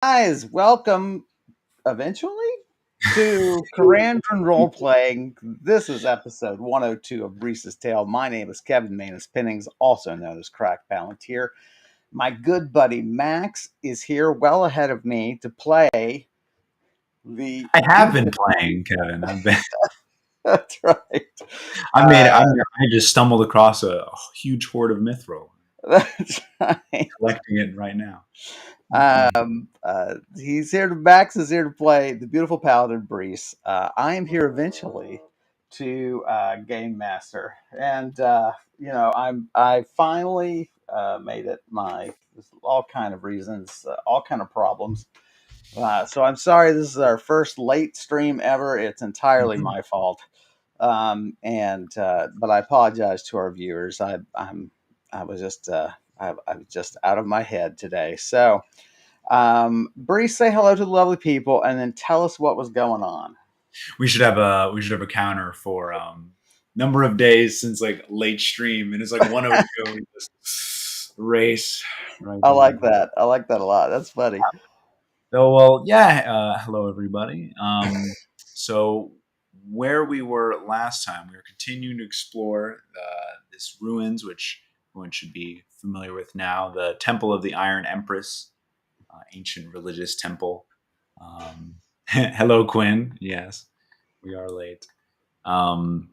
Guys, welcome eventually to Karandrin Role Playing. This is episode 102 of Brise's Tale. My name is Kevin Manus Pennings, also known as Crack Palantir. My good buddy Max is here well ahead of me to play the I have been beautiful. playing, Kevin. I've been. That's right. I made. Uh, I just stumbled across a huge hoard of Mithril, that's right. collecting it right now. Max is here to play the beautiful Paladin Brise. I am here eventually to game master, and I finally made it. There's all kind of reasons, all kind of problems. So I'm sorry. This is our first late stream ever. It's entirely my fault, but I apologize to our viewers. I was just I was just out of my head today. So. Bree, say hello to the lovely people, and then tell us what was going on. We should have a counter for number of days since like late stream, and it's like 102. Just race right I there. like that. I like that a lot. That's funny. So well, yeah. Hello everybody. So where we were last time, we were continuing to explore this ruins, which everyone should be familiar with now, the Temple of the Iron Empress, ancient religious temple. Hello, Quinn. Yes, we are late. Um,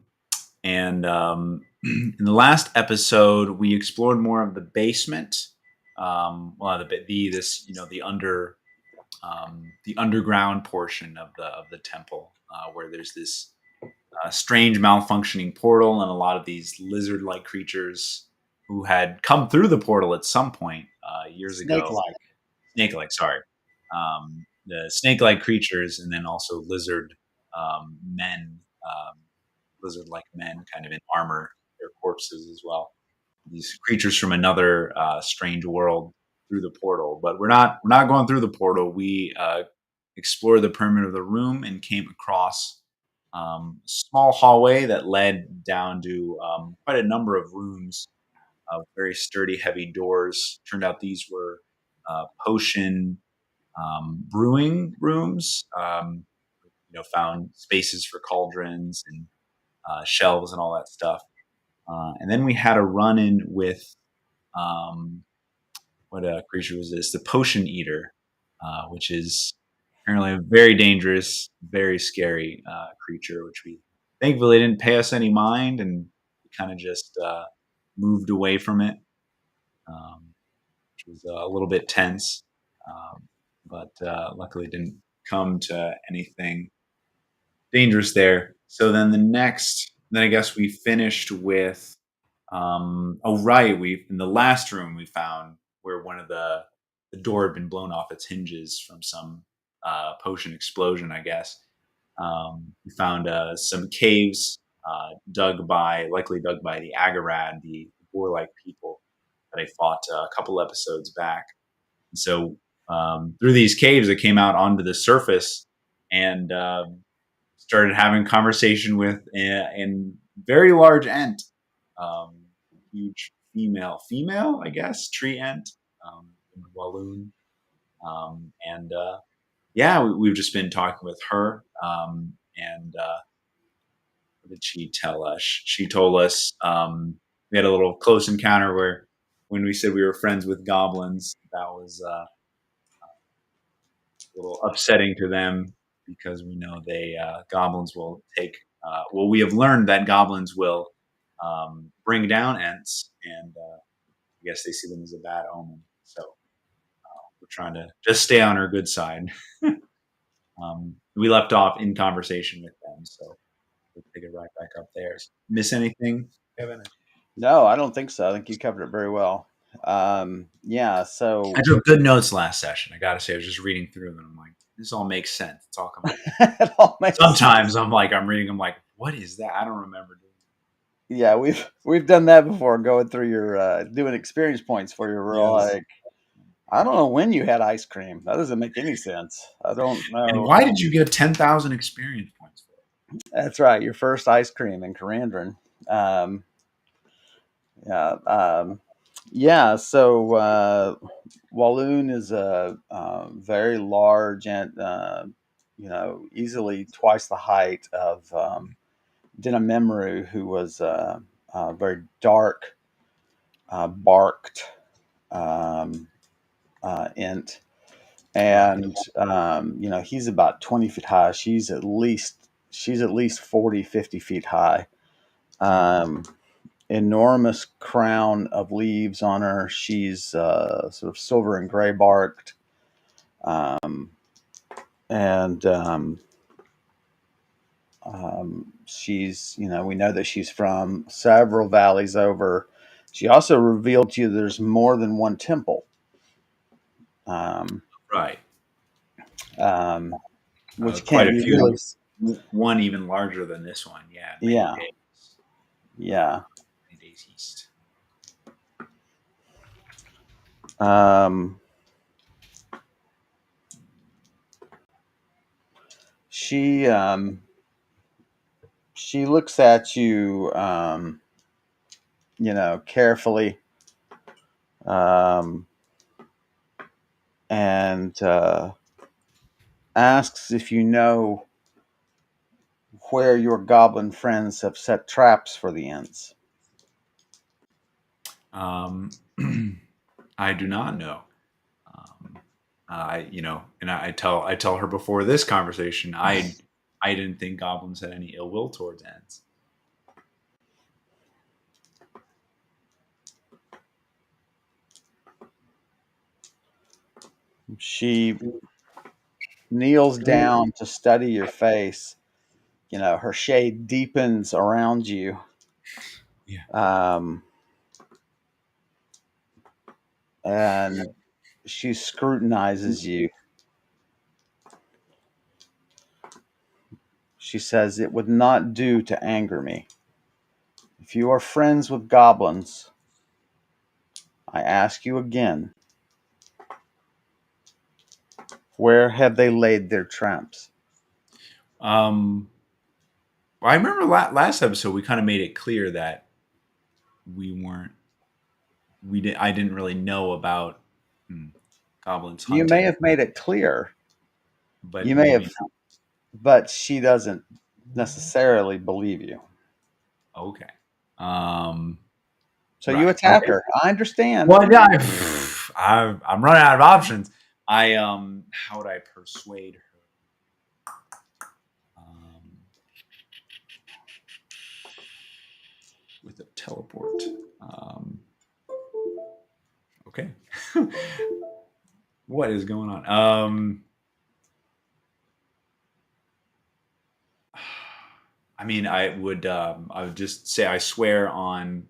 and in the last episode, we explored more of the basement. The underground portion of the temple, where there's this strange malfunctioning portal and a lot of these lizard-like creatures who had come through the portal at some point years ago. Snake-like. Snake-like, sorry. The snake-like creatures, and then also men, lizard-like men, kind of in armor, their corpses as well. These creatures from another strange world through the portal, but we're not going through the portal. We explored the perimeter of the room and came across a small hallway that led down to quite a number of rooms, very sturdy, heavy doors. Turned out these were potion brewing rooms. Found spaces for cauldrons and shelves and all that stuff. And then we had a run-in with what creature was this? The potion eater, which is apparently a very dangerous, very scary creature, which we thankfully didn't pay us any mind, and we kind of just moved away from it, which was a little bit tense. But luckily it didn't come to anything dangerous there. So then I guess we finished with, we in the last room we found where one of the door had been blown off its hinges from some potion explosion, I guess. We found some caves likely dug by the Agarad, the warlike people that I fought a couple episodes back. And so through these caves, I came out onto the surface and started having conversation with a very large ent, huge female, I guess, tree ent, in Walloon. We've just been talking with her. And what did she tell us? She told us we had a little close encounter where when we said we were friends with goblins, that was a little upsetting to them because we know goblins will take. We have learned that goblins will bring down ents, and I guess they see them as a bad omen. So we're trying to just stay on our good side. We left off in conversation with them, so we'll pick it right back up there. Miss anything, Kevin? No, I don't think so. I think you covered it very well. So I took good notes last session. I gotta say, I was just reading through them, and I'm like, this all makes sense. It's all coming. it all makes Sometimes sense. I'm reading. I'm like, what is that? I don't remember doing. Yeah, we've done that before. Going through your doing experience points for you. We're all Yes. like, I don't know when you had ice cream. That doesn't make any sense. I don't And know. why did you get 10,000 experience points for it? That's right. Your first ice cream in Karandrin. Um, yeah. Yeah, so Walloon is a very large and easily twice the height of Dinamemru, who was very dark, barked um, int, Right. and he's about 20 feet high. She's at least 40, 50 feet high. Um, Enormous crown of leaves on her. She's sort of silver and gray barked. Um, and we know that she's from several valleys over. She also revealed to you there's more than one temple, um, Right. um, which Quite can't a be few. really. One even larger than this one. Yeah. Many Yeah, days. yeah. Many days east. Um, she she looks at you, carefully, um, and asks if you know where your goblin friends have set traps for the ants. Um, I do not know. And I tell her before this conversation, I didn't think goblins had any ill will towards ants. She kneels down to study your face. Her shade deepens around you. Yeah. Um, and she scrutinizes you. She says, "It would not do to anger me. If you are friends with goblins, I ask you again, where have they laid their traps?" Um, I remember last episode we kind of made it clear that we weren't we did I didn't really know about hmm, goblins You may hunting, have made it clear. but You may have, maybe but she doesn't necessarily believe you. okay. Um, So you right. attack Okay. her. I understand. Well, yeah, I'm running out of options. How would I persuade her? Um, with a teleport. Um, okay. What is going on? I mean, I would just say I swear on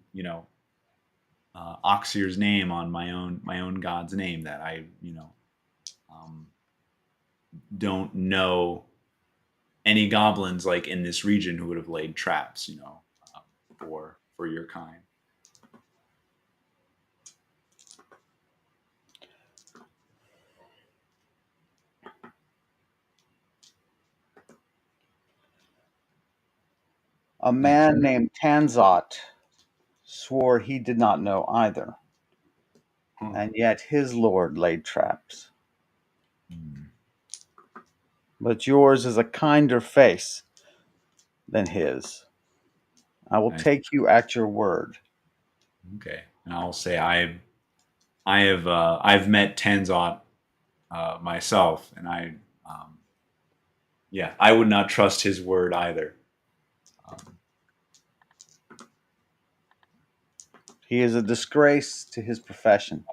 Oxyr's name, on my own god's name, that I um, don't know any goblins like in this region who would have laid traps, for your kind. A Yeah. man named Tanzot swore he did not know either, Huh. and yet his lord laid traps. Hmm. But yours is a kinder face than his. I will I, take you at your word. okay, and I'll say I've met Tanzot myself, and um, yeah, I would not trust his word either. Um, He is a disgrace to his profession.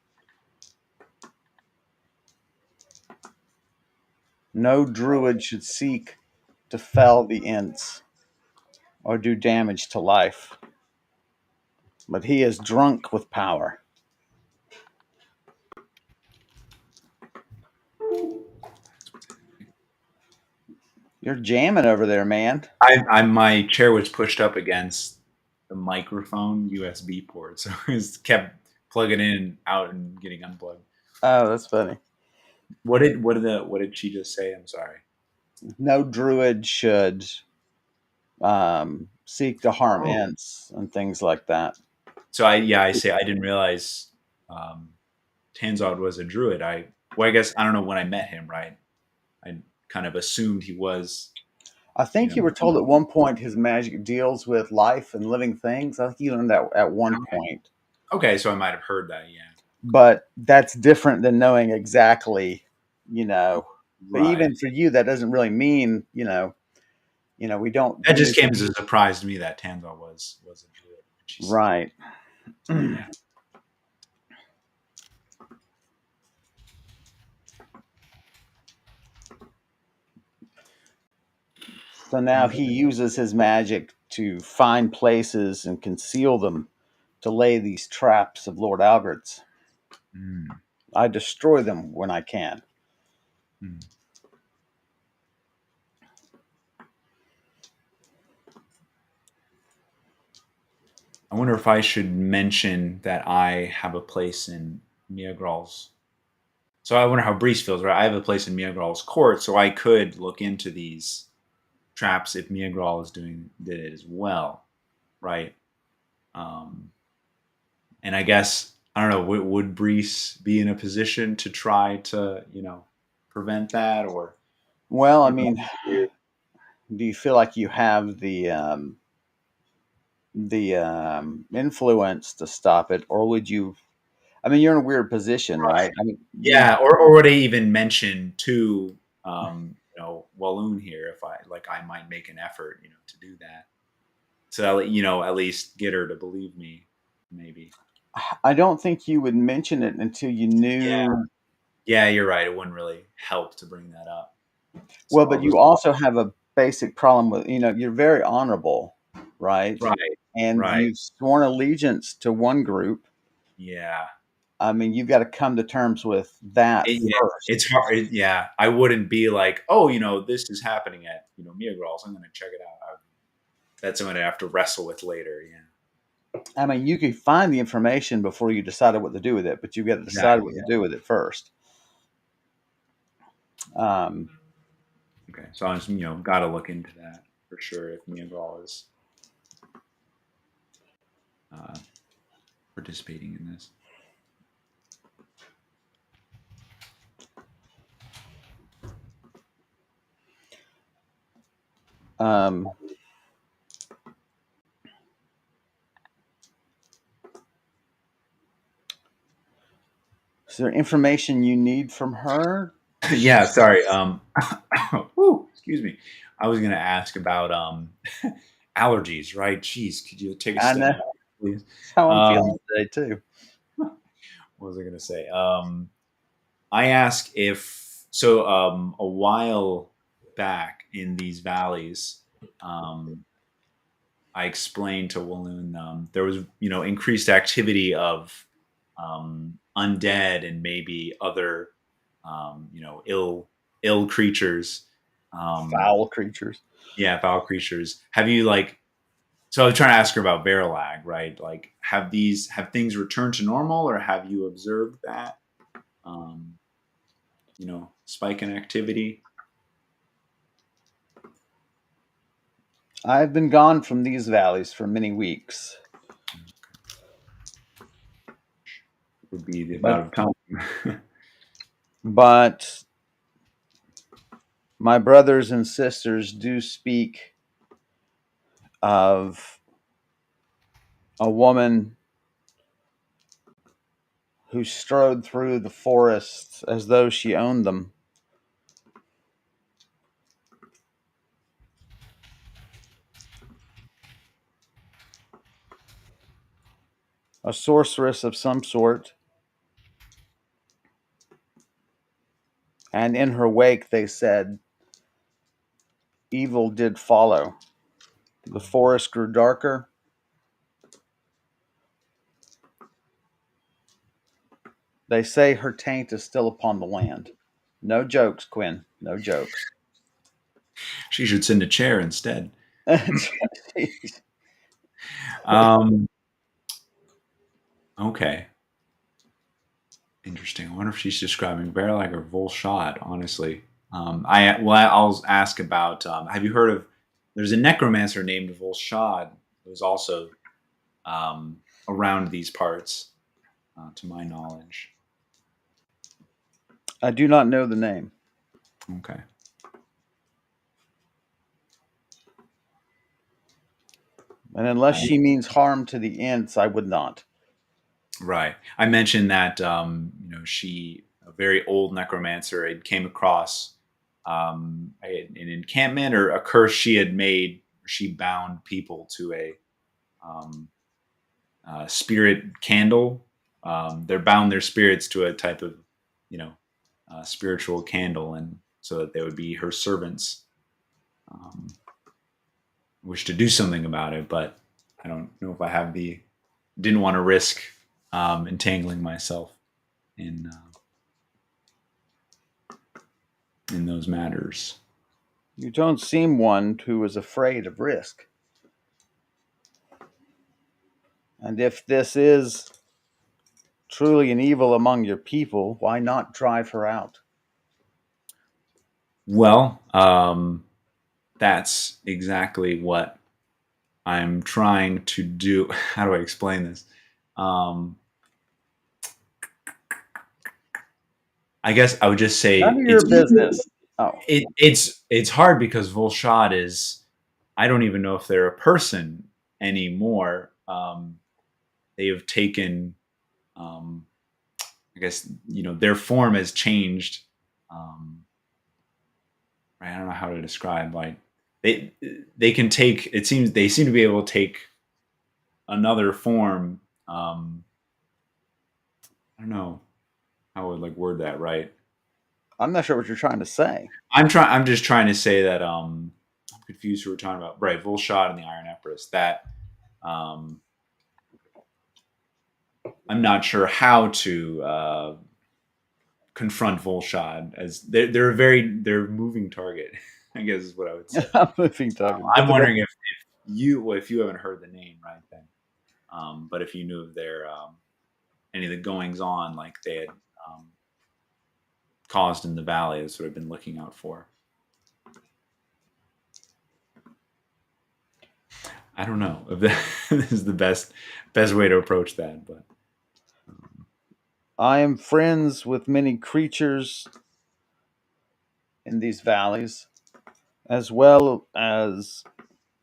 No druid should seek to fell the Ents or do damage to life, but he is drunk with power. You're jamming over there, man. my chair was pushed up against the microphone USB port, so it was kept plugging in and out and getting unplugged. Oh, that's funny. What did she just say? I'm sorry. No druid should seek to harm Oh, Ents and things like that. so I say I didn't realize. Tanzod was a druid. I guess I don't know when I met him. Right, I kind of assumed he was, I you think you know. were told at one point his magic deals with life and living things. I think you learned that at one point. Okay, so I might have heard that. Yeah. But that's different than knowing exactly, you know. But Right. even for you, that doesn't really mean, we don't That do just anything. came as a surprise to me that Tanzod was a druid. She said, Right. yeah. So now Okay. he uses his magic to find places and conceal them to lay these traps of Lord Albert's. Mm, I destroy them when I can. mm. I wonder if I should mention that I have a place in Miagral's. So I wonder how Breeze feels, right? I have a place in Miagral's court, so I could look into these traps if Miagral did it as well, right? Um, and I guess I don't know. Would Breeze be in a position to try to prevent that, or Well, I you know? mean, do you feel like you have the influence to stop it, or would you? I mean, you're in a weird position, right? I mean, you Yeah, or would I even mention to Walloon here if I might make an effort, to do that. So at least get her to believe me, maybe. I don't think you would mention it until you Yeah. knew. Yeah, you're right. It wouldn't really help to bring that up. Well, So but I'll you just also have a basic problem with, you're very honorable, right? right, And right. you've sworn allegiance to one group. Yeah. I mean, you've got to come to terms with that Yeah, first. it's hard. Yeah, I wouldn't be like, oh, this is happening at Mia Girls. I'm going to check it out. That's something I have to wrestle with later. Yeah, I mean, you could find the information before you decided what to do with it, but you've got to decide exactly. what to Yeah. do with it first. Um, Okay, so I just got to look into that for sure if Mia Girl is uh, participating in this. um, is there information you need from her? Yeah, sorry. Whew, excuse me. I was going to ask about allergies, right? Jeez, could you take a I step know back, please? that's how I'm Um, feeling today too. what was I going to say? I asked if so. A while back in these valleys, um, I explained to Walloon there was increased activity of undead and maybe other ill creatures. Um, Foul creatures. yeah, foul creatures. Have you So I was trying to ask her about Verilag, right? Like, have things returned to normal, or have you observed that? Um, spike in activity. I've been gone from these valleys for many weeks, Would be the but amount of time. but my brothers and sisters do speak of a woman who strode through the forests as though she owned them, a sorceress of some sort, and in her wake they said evil did follow. The forest grew darker. They say her taint is still upon the land. No jokes, Quinn. No jokes. She should send a chair instead. Jeez. Um, okay, interesting. I wonder if she's describing Verlag or Volshad. Honestly, I'll ask about. Have you heard of? There's a necromancer named Volshad who's also um, around these parts. to my knowledge. I do not know the name. Okay. And unless I, she means harm to the ants, I would not. right. I mentioned that she, a very old necromancer, had came across an encampment or a curse she had made. She bound people to a um, spirit candle. They're bound their spirits to a type of, you know, spiritual candle, and so that they would be her servants. Um, wish to do something about it, but I don't know if I have the. Didn't want to risk entangling myself in those matters. You don't seem one who is afraid of risk. And if this is truly an evil among your people, why not drive her out? Well, that's exactly what I'm trying to do. How do I explain this? Um, I guess I would just None say of your business. Oh, it's hard because Volshad is. I don't even know if they're a person anymore. They have taken. Um, I guess their form has changed. Um, I don't know how to describe. Like they they can take. It seems they seem to be able to take another form. I don't know how I would like word that right. I'm not sure what you're trying to say. I'm just trying to say that I'm confused who we're talking about. Right, Volshad and the Iron Empress. That um, I'm not sure how to confront Volshad as they're a moving target. I guess is what I would say. I'm moving talking. I'm Difficult. wondering if you haven't heard the name, right then. But if you knew of their any of the goings on, like they had um, caused in the valley, that's what I've been looking out for. I don't know if that is the best way to approach that, but I am friends with many creatures in these valleys, as well as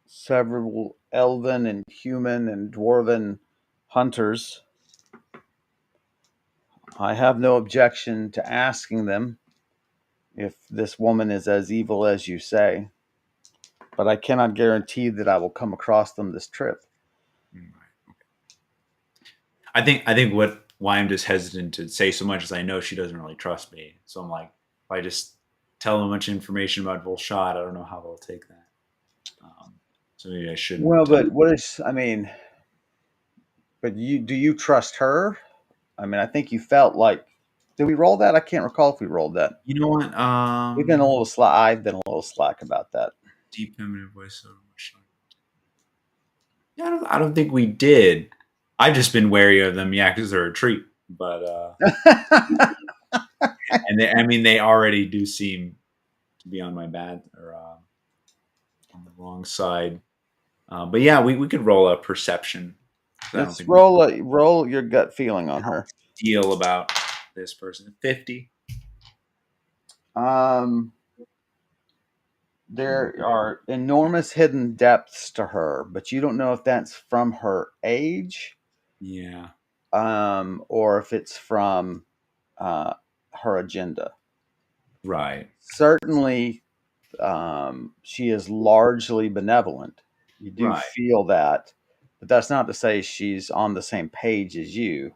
several elven and human and dwarven hunters. I have no objection to asking them if this woman is as evil as you say, but I cannot guarantee that I will come across them this trip. I think why I'm just hesitant to say so much is I know she doesn't really trust me. So I'm like, if I just tell them much information about Volshad, I don't know how they'll take that. Um, so maybe I Well, shouldn't. but what is, I mean, but do you trust her? I mean, I think you felt like, did we roll that? I can't recall if we rolled that. You know what? We've been a little slack. I've been a little slack about that. Deep feminine voice. Yeah, I don't think we did. I've just been wary of them, yeah, because they're a treat. But I mean, they already do seem to be on my bad or on the wrong side. But yeah, we could roll a perception. I don't Let's think we roll your gut feeling on her. deal about this person. 50. Um, there are enormous hidden depths to her, but you don't know if that's from her age, Yeah. or if it's from uh, her agenda. Right. Certainly, she is largely benevolent. You do Right. feel that, but that's not to say she's on the same page as you.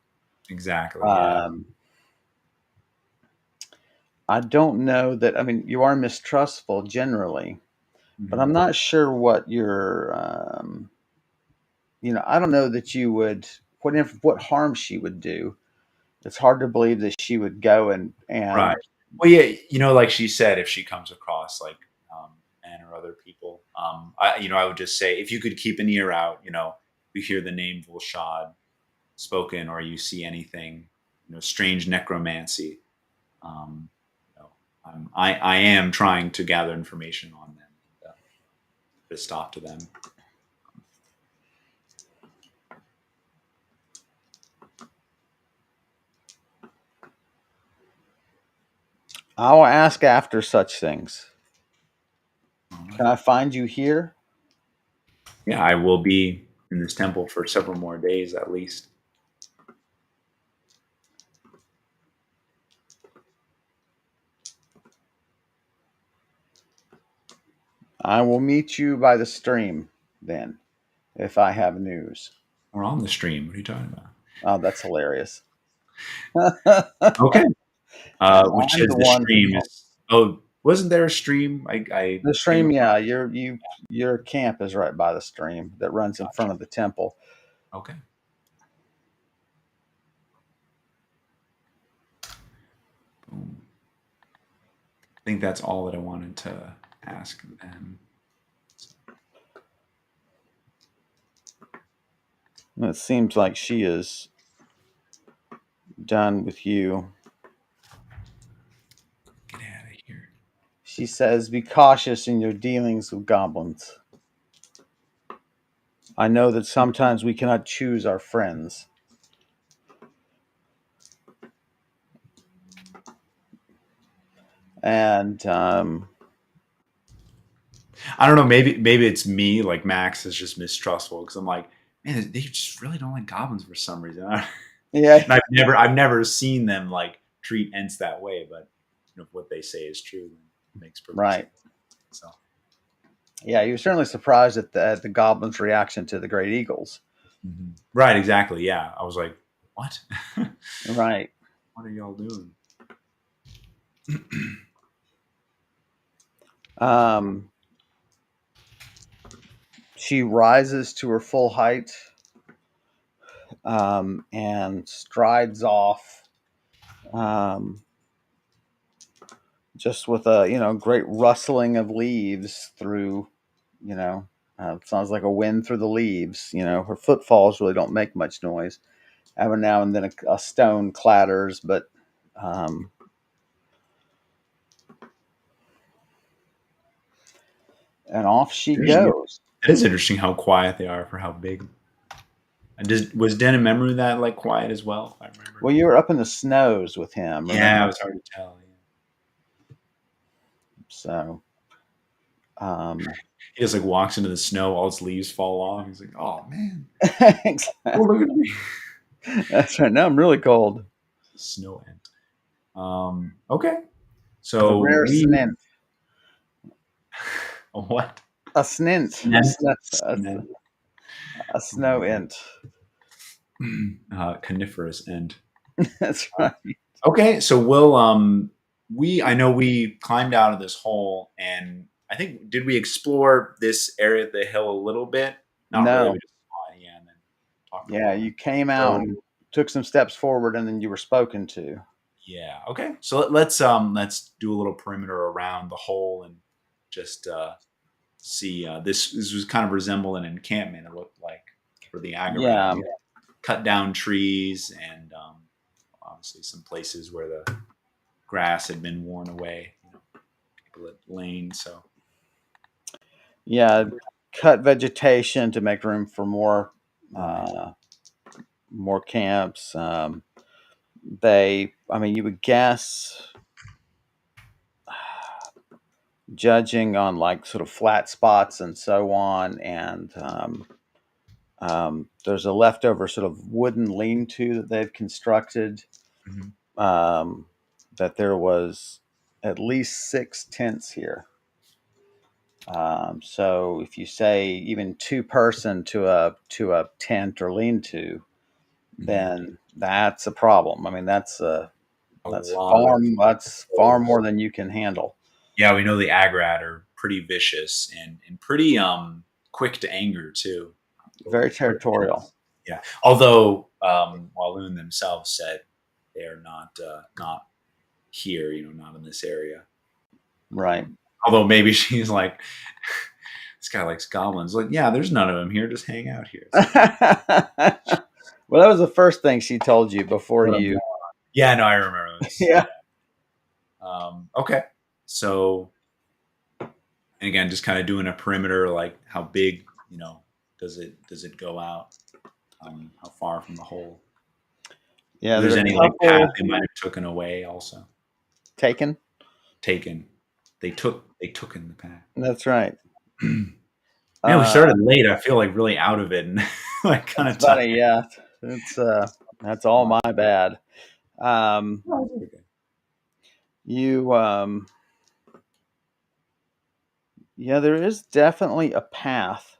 Exactly. Yeah. Um, I don't know that. I mean, you are mistrustful generally, but Mhm. I'm not sure what your. I don't know that you would. What harm she would do. It's hard to believe that she would go Right. and Well, yeah, like she said, if she comes across like men or other people, I would just say if you could keep an ear out, you hear the name Volshad spoken, or you see anything, strange necromancy. Um, you know, I am trying to gather information on them, to stop to them. I will ask after such things. All Can right. I find you here? Yeah, I will be in this temple for several more days at least. I will meet you by the stream then, if I have news. We're on the stream. What are you talking about? Oh, that's hilarious. Okay. And Which I'm is the the one who stream called. is. Oh, wasn't there a stream? I The came stream, across. yeah, your camp is right by the stream that runs in Gotcha. front of the temple. Okay. Boom. I think that's all that I wanted to ask them. And it seems like she is done with you. Get out of here. She says, "Be cautious in your dealings with goblins. I know that sometimes we cannot choose our friends." And I don't know. Maybe it's me. Like Max is just mistrustful because I'm like, man, they just really don't like goblins for some reason. yeah, And I've never seen them like treat Ents that way. But if what they say is true, then it makes perfect sense. right. So Yeah, you were certainly surprised at the goblins' reaction to the great eagles. right, exactly. Yeah, I was like, what? Right. What are y'all doing? Um, she rises to her full height and strides off, um, just with a great rustling of leaves through. You know, sounds like a wind through the leaves. Her footfalls really don't make much noise. Every now and then a stone clatters, but um, and off she Interesting. goes. It is interesting how quiet they are for how big. And was Den and Memory that like quiet as well? If I remember. Well, you were up in the snows with him, Yeah, it remember? was hard to tell. So, um, He just like walks into the snow, all its leaves fall off. He's like, "Oh man, oh, exactly. look at me!" That's right. Now I'm really cold. Snow Ent. Okay, A so rare we snint, what? a snint, Snent, snent. a snow int. Coniferous Ent. That's right. Okay, so we'll we I know we climbed out of this hole, and I think did we explore this area of the hill a little bit? Not really. We No, just saw it, yeah, and then talked a yeah, little. you came out So and took some steps forward, and then you were spoken to. yeah, okay. So let's do a little perimeter around the hole and just see. This was kind of resemble an encampment. It looked like for the Agorad. Yeah, We cut down trees and obviously some places where the grass had been worn away. People had lain. So yeah, cut vegetation to make room for right. uh, more camps. I mean, you would guess, judging on like sort of flat spots and so on, and there's a leftover sort of wooden lean-to that they've constructed. Mhm. Um, that there was at least 6 tents here. So if you say even two-person to a tent or lean-to, Mhm. then that's a problem. I mean, A that's lot far of that's far holes. more than you can handle. Yeah, we know the Agrad are pretty vicious and pretty quick to anger too. Very Quick territorial, hits. Yeah. Although Walloon themselves said they are not here, not in this area. right? Although maybe she's like, this guy likes goblins. Like, yeah, there's none of them here. Just hang out here. It's fine. Well, that was the first thing she told you before What a you. moron. Yeah, no, I remember this. Yeah. Okay, so and again, just kind of doing a perimeter, like how big, does it go out? How far from the hole? Yeah, If there there's are any a like path couple they might have taken away, also. taken. taken. They took in the path. That's right. Man, we Uh, started late. I feel like really out of it and like kind it's of tired. funny, yeah. It's that's all my bad. Um, you yeah, there is definitely a path.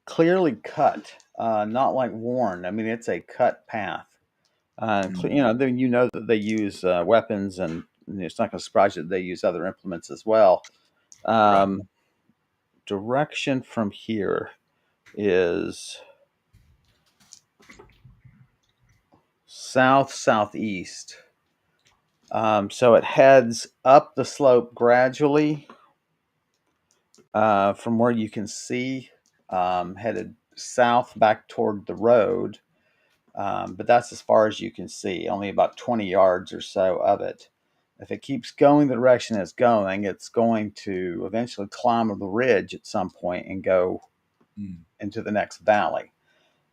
Clearly cut, not like worn. I mean, it's a cut path. Mm, Then you know that they use weapons, and it's not going to surprise you that they use other implements as well. right. Um, Direction from here is south southeast. So it heads up the slope gradually from where you can see, headed south back toward the road. But that's as far as you can see, only about 20 yards or so of it. If it keeps going the direction it's going to eventually climb the ridge at some point and go Mm, into the next valley.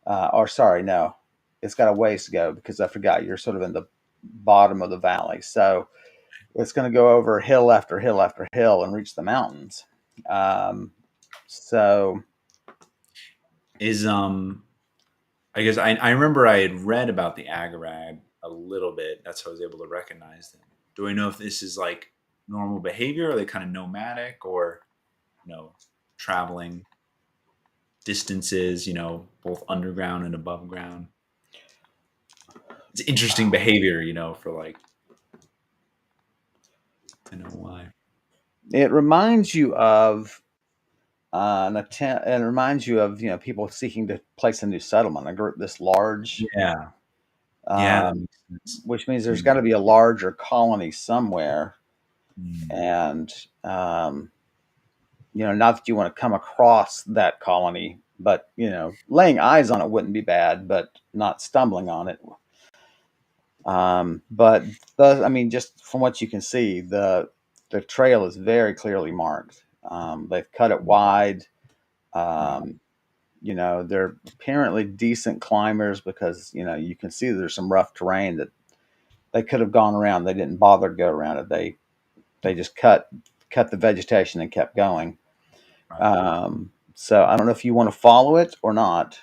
Or, sorry, no, it's got a ways to go because I forgot you're sort of in the bottom of the valley. So it's going to go over hill after hill after hill and reach the mountains. Um, so, is I guess I remember I had read about the Agarag a little bit. That's how I was able to recognize them. Do I know if this is like normal behavior? Are they kind of nomadic or traveling distances? Both underground and above ground. It's interesting behavior. For like I know why. it reminds you of an attempt, and it reminds you of people seeking to place a new settlement, a group this large, Yeah, yeah, that um, makes sense. which means there's Mm, got to be a larger colony somewhere. mm, And not that you want to come across that colony, but laying eyes on it wouldn't be bad, but not stumbling on it. But I mean, just from what you can see, the trail is very clearly marked. They've cut it wide. right, Um, they're apparently decent climbers because you can see there's some rough terrain that they could have gone around. They didn't bother to go around it. They just cut the vegetation and kept going. right. So I don't know if you want to follow it or not.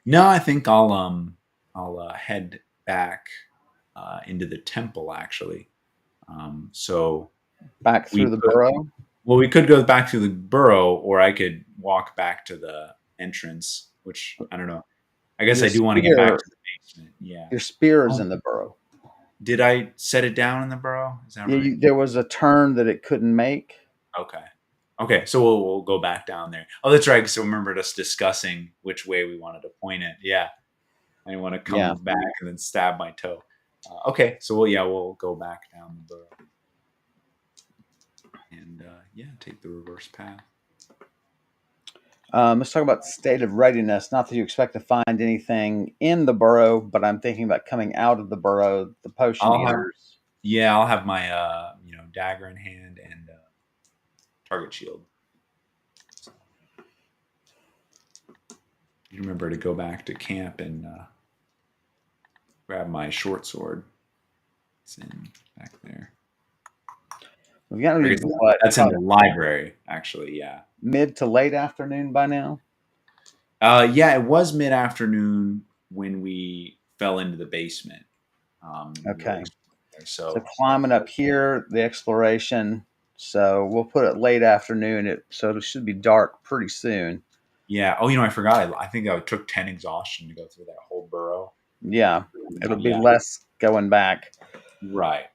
No, I think I'll head back into the temple actually. So Back we through the could burrow. well we could go back to the burrow, or I could walk back to the entrance, which I don't know. I guess Your I do want to get back spear, to the basement. Yeah. your spear is Oh, in the burrow. did I set it down in the burrow? Is that Yeah, right? there was a turn that it couldn't make. Okay. Okay, so we'll go back down there. Oh, that's right. So remember us discussing which way we wanted to point it. Yeah, I didn't want to Yeah. come back and then stab my toe. Okay, so we'll go back down the burrow and yeah, take the reverse path. Let's talk about state of readiness. Not that you expect to find anything in the burrow, but I'm thinking about coming out of the burrow. The potion I'll have eaters. Yeah, I'll have my dagger in hand and target shield. So you remember to go back to camp and grab my short sword. It's in back there. We've got to I be guess what, that's in probably the library, actually. Yeah. mid to late afternoon by now. Yeah, it was mid afternoon when we fell into the basement. We were Okay. there, So so climbing up here, the exploration. So we'll put it late afternoon. So it should be dark pretty soon. yeah. Oh, I forgot. I think I took 10 exhaustion to go through that whole burrow. Yeah, it'll be Yeah, less going back. right.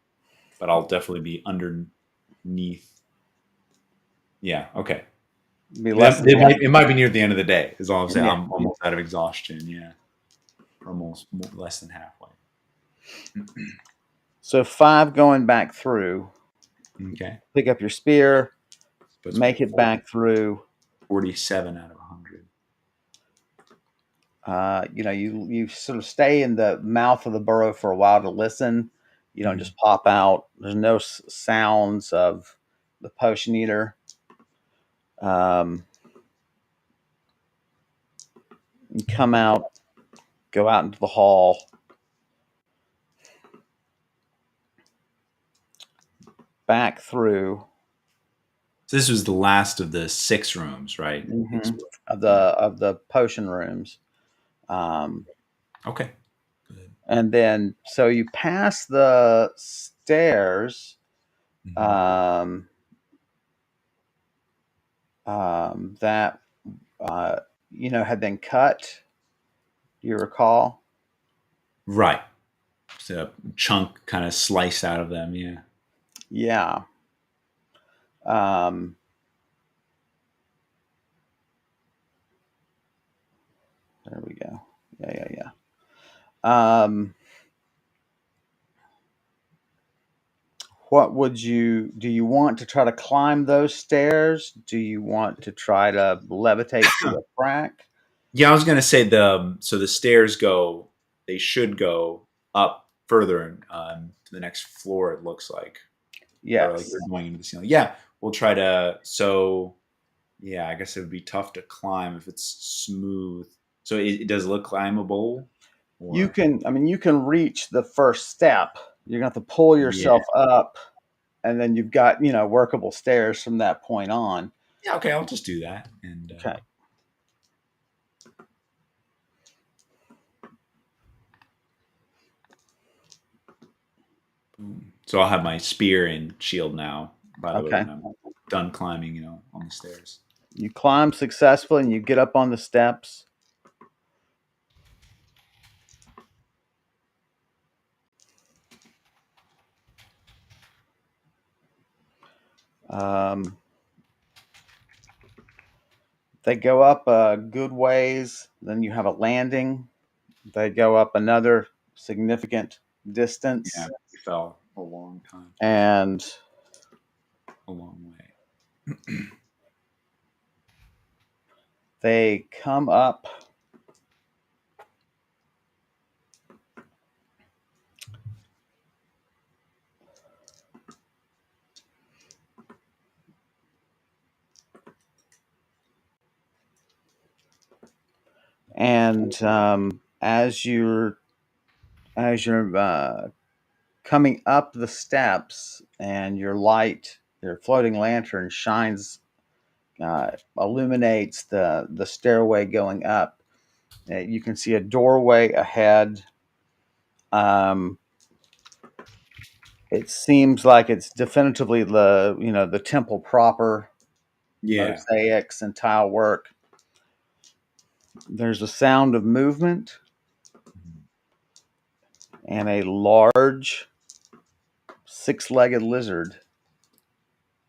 But I'll definitely be underneath. Yeah. Okay. Be less than It might be near the end of the day. Is all I'm saying. yeah. I'm almost out of exhaustion. Yeah, almost less than halfway. So 5 going back through. Okay. Pick up your spear, Puts me make at it back through. 47 out of 100. You sort of stay in the mouth of the burrow for a while to listen. You don't Mm, just pop out. There's no sounds of the potion eater. Um, you come out, go out into the hall, back through So this was the last of the 6 rooms, right? We mhm, explored. of the Yeah. potion rooms. Um, Okay. Good. and then so you pass the stairs Hmm. um, that uh, had been cut. Do you recall? Right. So a chunk kind of sliced out of them. Yeah. Yeah. Um, there we go. Yeah. What would you do? You want to try to climb those stairs? Do you want to try to levitate through a crack? Yeah, I was gonna say the stairs go. They should go up further to the next floor. It looks like, or like they're Yes. going into the ceiling. Yeah, we'll try to. So yeah, I guess it would be tough to climb if it's smooth. So it does look climbable, You or can, I mean, you can reach the first step. You're going to have to pull yeah, yourself up, and then you've got, workable stairs from that point on. yeah. Okay, I'll just do that. And Okay. boom. So I'll have my spear and shield now. By the way, Okay. when I'm done climbing, on the stairs. You climb successfully and you get up on the steps. Um, they go up a good ways. Then you have a landing. They go up another significant Yeah, distance. we fell a long time, And a long way. they come up and as you're coming up the steps and your floating lantern shines, illuminates the stairway going up. You can see a doorway ahead. Um, it seems like it's definitively the temple proper, Yeah. mosaics and tile work. There's a sound of movement and a large six-legged lizard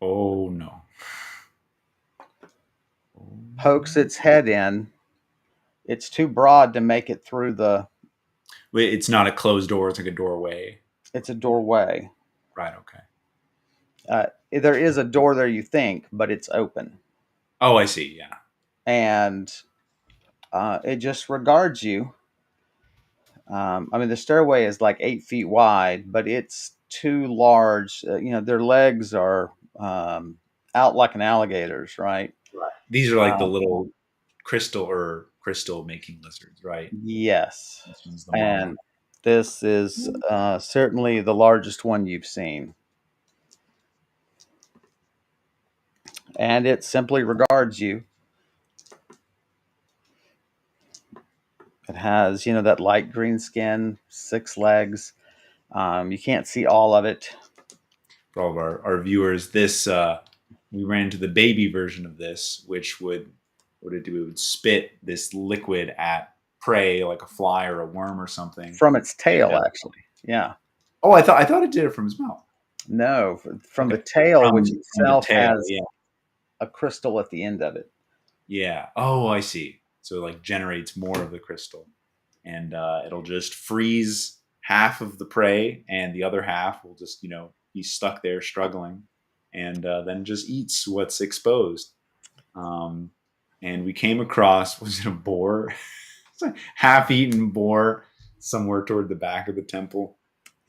Oh no. Oh, pokes no. its head in. It's too broad to make it through the. Wait, it's not a closed door. It's like a doorway. It's a doorway. Right. Okay. There is a door there, you think, but it's open, Oh, I see. Yeah. and it just regards you. I mean, the stairway is like 8 feet wide, but it's too large. Their legs are out like an alligator's, right? Right. These are like the Um, little crystal making lizards, right? yes, This one's the mama. and this is certainly the largest one you've seen, and it simply regards you. It has, that light green skin, 6 legs. You can't see all of it. For all of our viewers, this we ran into the baby version of this, which would it do? It would spit this liquid at prey, like a fly or a worm or something. From its And tail, actually. Yeah. oh, I thought it did it from his mouth. No, from the Okay, tail, which from the itself tail. has Yeah. a crystal at the end of it. Yeah. Oh, I see. So it like generates more of the crystal, and it'll just freeze half of the prey, and the other half will just be stuck there struggling, and then just eats what's exposed. Um, and we came across was it a boar, It's a half-eaten boar somewhere toward the back of the temple.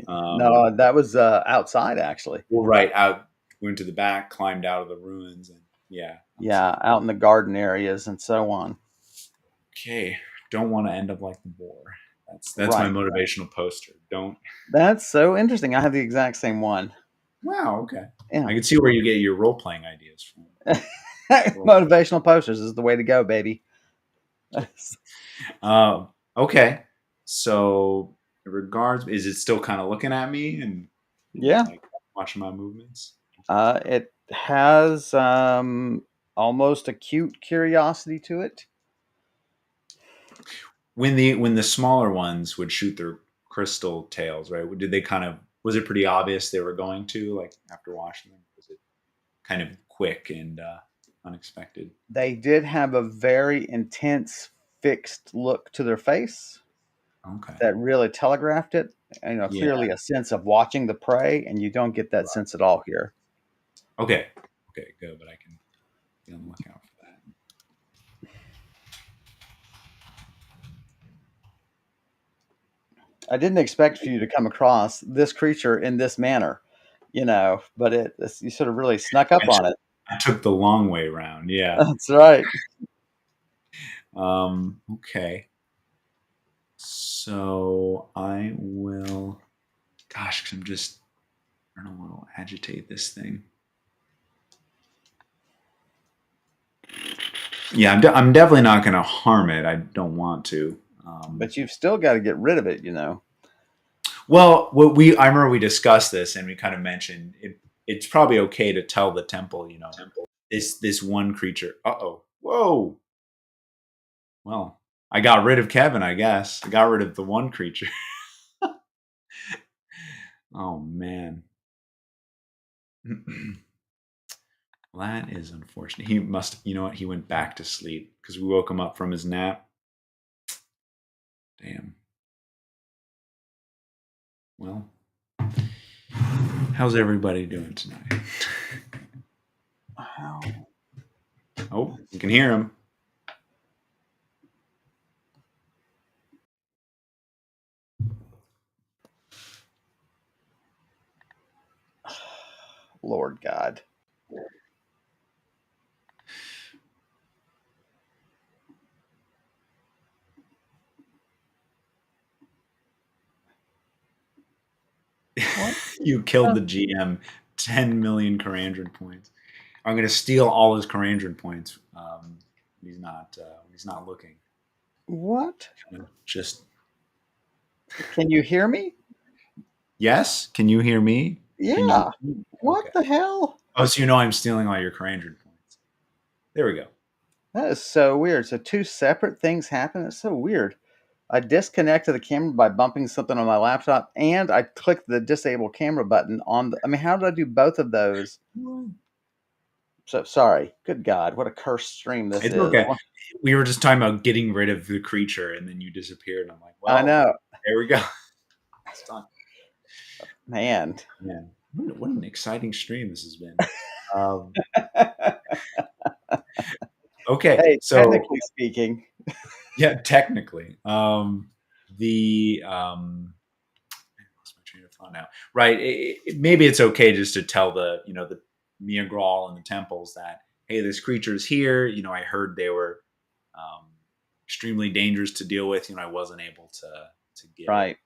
No, that was outside, actually. Well, right out. went to the back, climbed out of the ruins, and yeah, I'm Yeah, seeing. out in the garden areas and so on. Okay, don't want to end up like the boar. That's my Right. motivational poster. Don't. That's so interesting. I have the exact same one. Wow. Okay. Yeah. I can see where you get your role playing ideas from. Role- Motivational posters is the way to go, baby. Um, okay. So, in regards, is it still kind of looking at me and Yeah. like watching my movements? It has almost a cute curiosity to it. When the smaller ones would shoot their crystal tails, right? Did they kind of was it pretty obvious they were going to like after watching them? Was it kind of quick and unexpected? They did have a very intense, fixed look to their face Okay. that really telegraphed it. And, Yeah. clearly a sense of watching the prey, and you don't get that sense at all here. Okay. Okay. Good. But I can be on the lookout for that. I didn't expect for you to come across this creature in this manner, but you sort of really snuck up I on it. I took the long way around. Yeah. That's right. Okay. So I will. Gosh, 'cause I don't want to agitate this thing. Yeah, I'm definitely not going to harm it. I don't want to. But you've still got to get rid of it. Well, I remember we discussed this and we kind of mentioned it's probably okay to tell the temple, this one creature. Uh-oh. Whoa. Well, I got rid of Kevin, I guess. I got rid of the one creature. Oh man. Well, that is unfortunate. He must, you know what? He went back to sleep because we woke him up from his nap. Damn. Well, how's everybody doing tonight? Wow. Oh, you can hear him. Lord God. What? You killed the GM. 10 million Karandrin points. I'm going to steal all his Karandrin points. He's not looking. What? Just Can you hear me? yes. Can you hear me? Can you? Yeah. Okay. What the hell? Oh, so you know I'm stealing all your Karandrin points. There we go. That is so weird. So two separate things happen. It's so weird. I disconnected the camera by bumping something on my laptop, and I clicked the disable camera button on the. I mean, how did I do both of those? So sorry. Good God, what a cursed stream this It's is. okay. We were just talking about getting rid of the creature, and then you disappeared. And I'm like, I well, know, there we go. It's done. man. Man, what an exciting stream this has been. Um, okay, Hey, so technically speaking, yeah, technically, I lost my train of thought now. Right? Maybe it's okay just to tell the Miagral and the temples that hey, this creature is here. I heard they were um, extremely dangerous to deal with. I wasn't able to get right?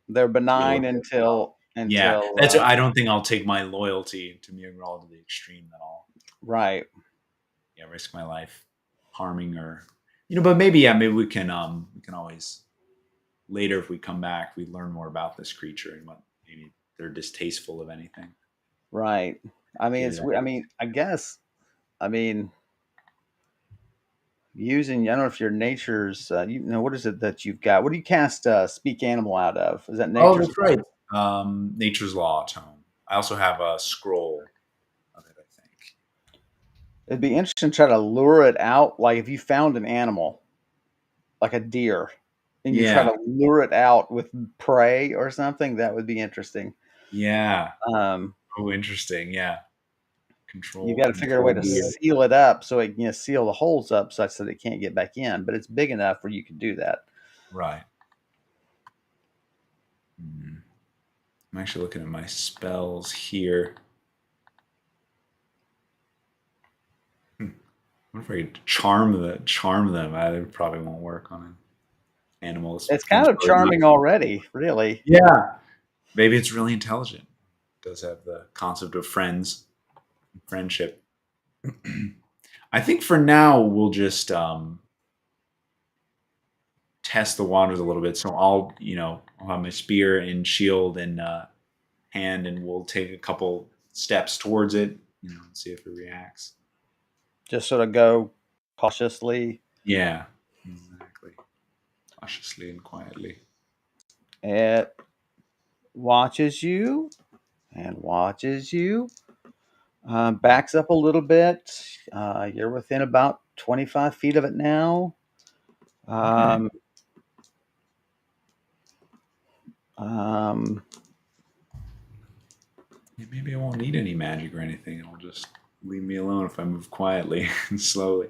They're deal benign with it. until Yeah, until that's. I don't think I'll take my loyalty to Miagral to the extreme at all. right, Yeah, risk my life harming or but maybe yeah, maybe we can always later if we come back we learn more about this creature and what maybe they're distasteful of anything. right. I mean, Get it's. it? I mean, I guess. I mean, using. I don't know if your nature's. What is it that you've got? What do you cast speak animal out of? Is that Oh, nature's? that's right. Nature's Law tome. I also have a scroll of it, I think. It'd be interesting to try to lure it out. Like if you found an animal, like a deer, and you try Yeah, to lure it out with prey or something, that would be interesting. yeah. Um, Oh, interesting. Yeah, you got to figure a way control to deer. seal it up so it can seal the holes up such that it can't get back in. But it's big enough where you can do that. Right. Hmm. I'm actually looking at my spells here. What if I could charm them? It probably won't work on an animal. It It's seems kind of really charming nice. already, really. Yeah, maybe it's really intelligent. It does have the concept of friendship. I think for now we'll just test the waters a little bit. So I'll have my spear and shield and hand, and we'll take a couple steps towards it, and see if it reacts. Just sort of go cautiously. Yeah, exactly. Cautiously and quietly. It watches you and watches you. Backs up a little bit. You're within about 25 feet of it now. Okay. Um, um, Yeah, maybe I won't need any magic or anything. It'll just leave me alone if I move quietly and slowly.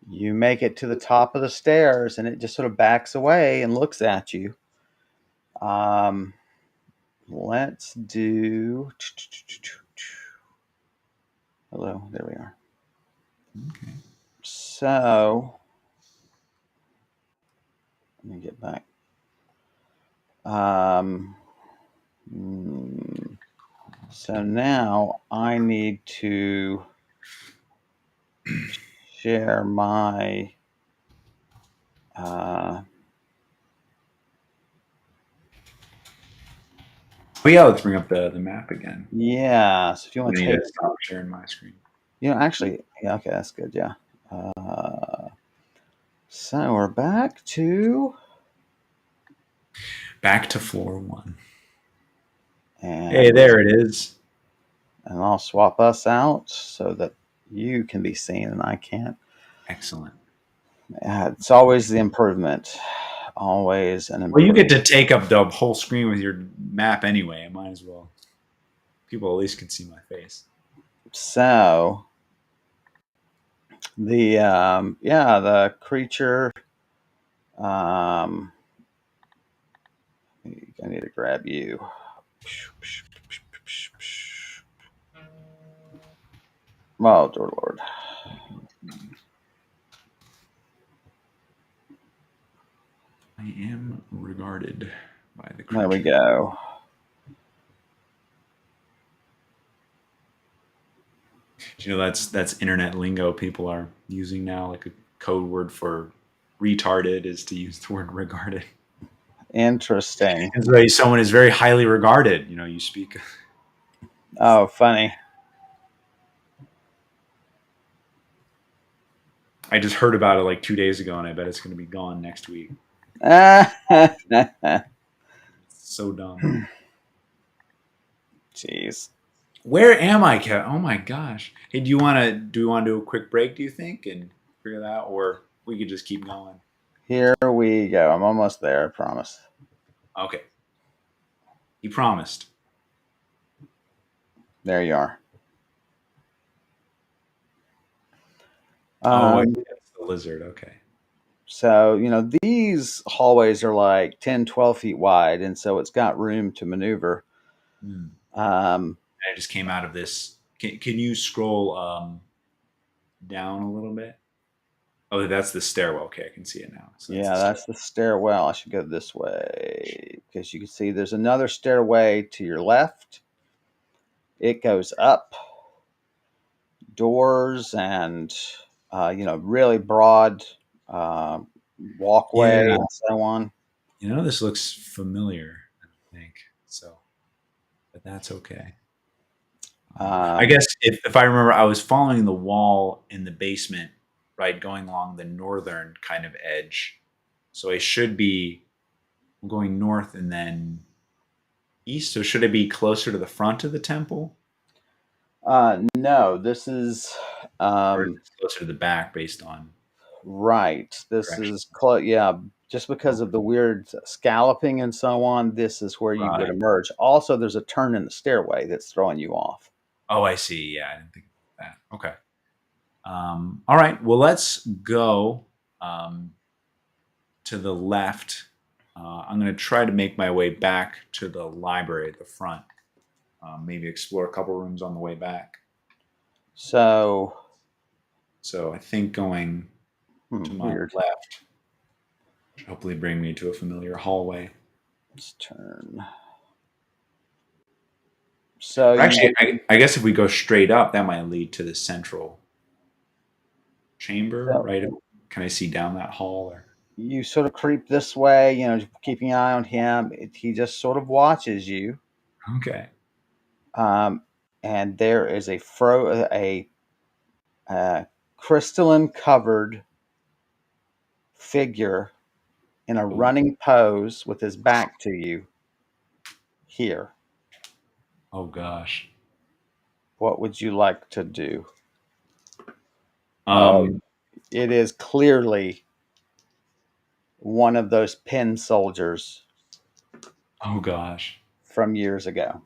you make it to the top of the stairs and it just sort of backs away and looks at you. Um, let's do. Hello, there we are. Okay. So, let me get back. Um, so now I need to share my. Uh, Oh yeah, let's bring up the map again. yeah, so if you I want to need take, to stop sharing my screen. actually, yeah, okay, that's good. Yeah. So we're back to, Back to floor one. Hey, and there it is. I'll swap us out so that you can be seen and I can't. Excellent. It's always the improvement. Always an Well, you get improvement. to take up the whole screen with your map anyway. I might as well. People at least can see my face. So the creature. Um, I need to grab you. Oh, dear Lord. I am regarded by the There we creature. go. Do you know that's internet lingo people are using now? Like a code word for retarded is to use the word regarded. Interesting. And so someone is very highly regarded. You speak. Oh, funny. I just heard about it like 2 days ago, and I bet it's going to be gone next week. So dumb. Jeez. Where am I, Kevin? Oh my gosh. Hey, do a quick break? Do you think and figure that, out, or we could just keep going? Here we go. I'm almost there, I promise. Okay. He promised. There you are. Oh, I Um, see. That's the lizard. Okay. so, these hallways are like 10, 12 feet wide, and so it's got room to maneuver. Hmm. Um, I just came out of this. Can you scroll down a little bit? Oh, that's the stairwell. Okay, I can see it now. So that's yeah, the that's stairwell. the stairwell. I should go this way because you can see there's another stairway to your left. It goes up, doors, and really broad uh, walkway Yeah. and so on. This looks familiar, I think. So, but that's okay. I Um, guess if I remember, I was following the wall in the basement, right, going along the northern kind of edge. So I should be going north and then east. So should I be closer to the front of the temple, no, this is or is um, it closer to the back based on right. This direction? is close. Yeah, just because of Okay. the weird scalloping and so on, this is where you would Right. emerge. Also, there's a turn in the stairway that's throwing you off. Oh, I see. Yeah, I didn't think of that. Okay. All right. Well, let's go to the left. I'm going to try to make my way back to the library at the front. Maybe explore a couple rooms on the way back. So, So I think going to my weird. left should hopefully bring me to a familiar hallway. Let's turn. So Or actually, you I guess if we go straight up, that might lead to the central chamber, so right? Can I see down that hall? Or you sort of creep this way, keeping an eye on him. He just sort of watches you. okay, Um, and there is a crystalline covered figure in a oh, running pose with his back to you here. oh gosh. What would you like to do? Oh, Um, it is clearly one of those pin soldiers oh gosh. from years ago.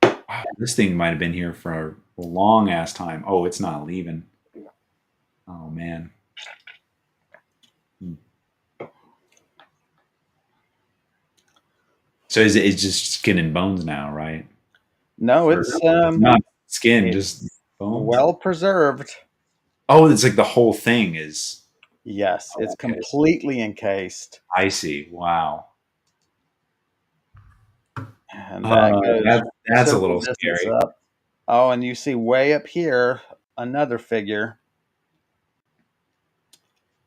Wow, this thing might have been here for a long ass time. Oh, it's not leaving. Oh man. Hmm. So it's just skin and bones now, right? No, Or it's not skin, just it's bones. well preserved. Oh, it's like the whole thing is. Yes, Oh, it's okay, completely encased, I see. Wow. and that goes That's a considerable little distance scary. up. Oh, and you see way up here another figure.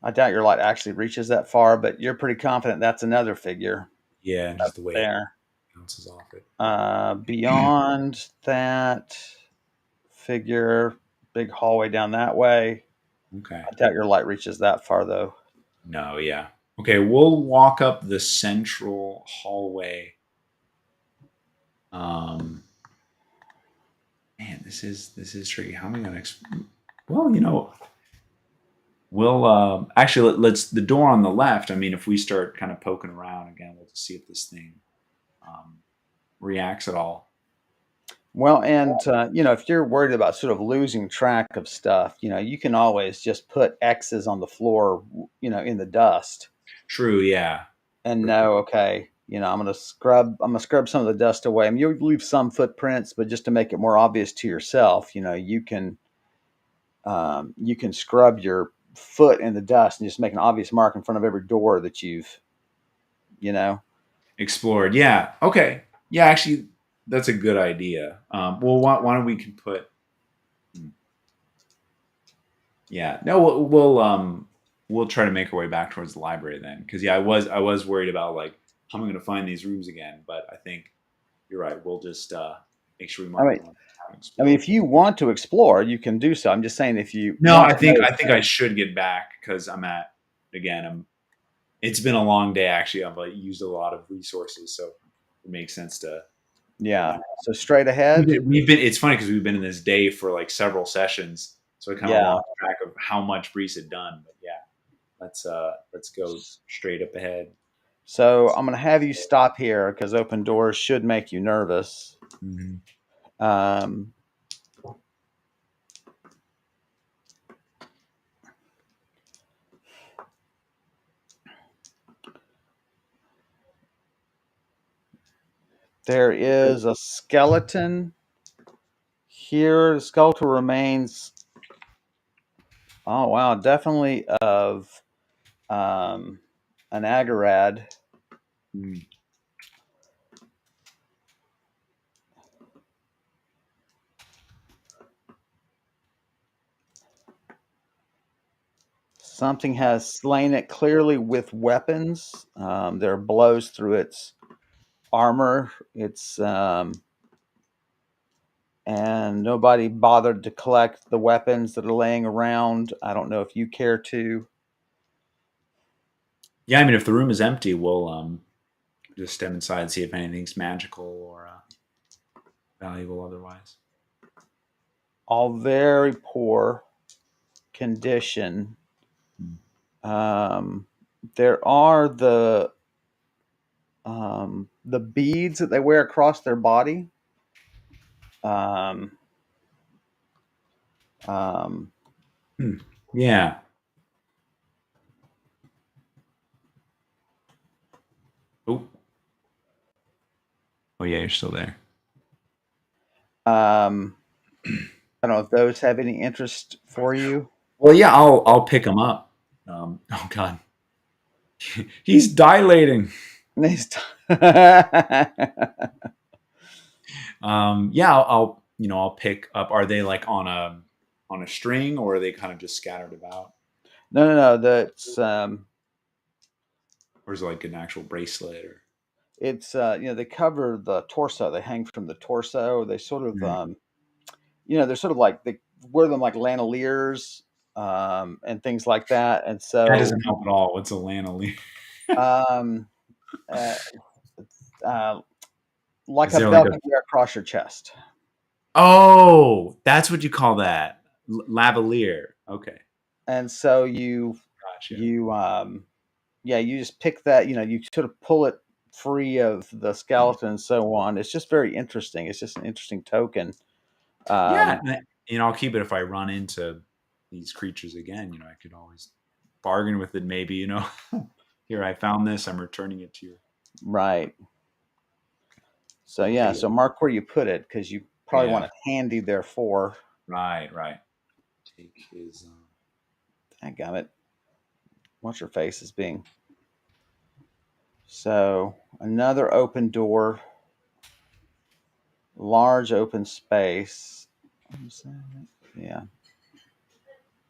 I doubt your light actually reaches that far, but you're pretty confident that's another figure Yeah, up just the way it there. bounces off it. Beyond that figure, big hallway down that way. Okay. I doubt your light reaches that far, though. No, yeah. Okay, we'll walk up the central hallway. Um, man, this is tricky. How am I gonna? Well, we'll actually let's the door on the left. I mean, if we start kind of poking around again, we'll just see if this thing um, reacts at all. Well, and if you're worried about sort of losing track of stuff, you can always just put X's on the floor, in the dust, True. Yeah. and know, okay, I'm gonna scrub some of the dust away. I mean, you leave some footprints, but just to make it more obvious to yourself, you can scrub your foot in the dust and just make an obvious mark in front of every door that you've, you know. Explored. Yeah. Okay. Yeah. Actually, that's a good idea. Well, why don't we can put? hmm, Yeah. No, we'll try to make our way back towards the library then, because yeah, I was worried about like how am I going to find these rooms again, but I think you're right. We'll just make sure we I mark mean, the ones we haven't I mean, explored. if you want to explore, you can do so. I'm just saying, if you No, want I to think know, I think I should get back because I'm at again. It's been a long day actually. I've like used a lot of resources, so it makes sense to yeah. do. So straight ahead, We've been. It's funny because we've been in this day for like several sessions, so I kind of yeah. lost track of how much Brees had done. But yeah, let's go straight up ahead. So I'm going to have you stop here because open doors should make you nervous. Mhm. Um, there is a skeleton here. The skeletal remains. Oh wow, definitely of um, an agarad. Mm. Something has slain it clearly with weapons. There are blows through its armor. And nobody bothered to collect the weapons that are laying around. I don't know if you care to. Yeah, I mean, if the room is empty, we'll just step inside and see if anything's magical or valuable otherwise. All very poor condition. Mm. Um, there are the beads that they wear across their body. Um, um, Hmm. Yeah. Oh. Oh yeah, you're still there. I don't know if those have any interest for you. Well, yeah, I'll pick him up. Oh God, he's dilating. Next- Yeah, I'll pick up. Are they like on a string, or are they kind of just scattered about, no. That's or is it like an actual bracelet? Or it's they cover the torso. They hang from the torso. They sort of Mm. they're sort of like they wear them like lanoliers and things like that. And That so doesn't help at all. What's a lanolin? um, uh, uh, like Is a there like belt a? you wear across your chest. Oh, that's what you call that, lavalier. Okay, And so gotcha. you yeah, you just pick that, you sort of pull it free of the skeleton and so on. It's just very interesting. It's just an interesting token. Yeah, Um, I'll keep it if I run into these creatures again. I could always bargain with it. Maybe here I found this. I'm returning it to you. right. So I'll yeah, take so mark where you put it because you probably want Yeah, it handy there for. right, right. Take his. I got it. What's your face is being. So another open door, large open space. Yeah,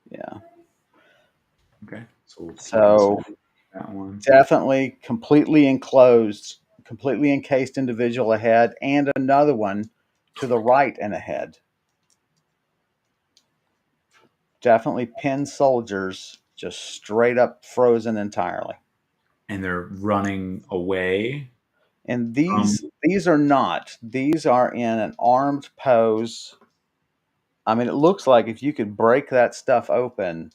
yeah. Okay, so we'll keep So inside that one. definitely completely enclosed, completely encased individual ahead, and another one to the right and ahead. Definitely pinned soldiers, just straight up frozen entirely. And they're running away And from. these are not. These are in an armed pose. I mean, it looks like if you could break that stuff open,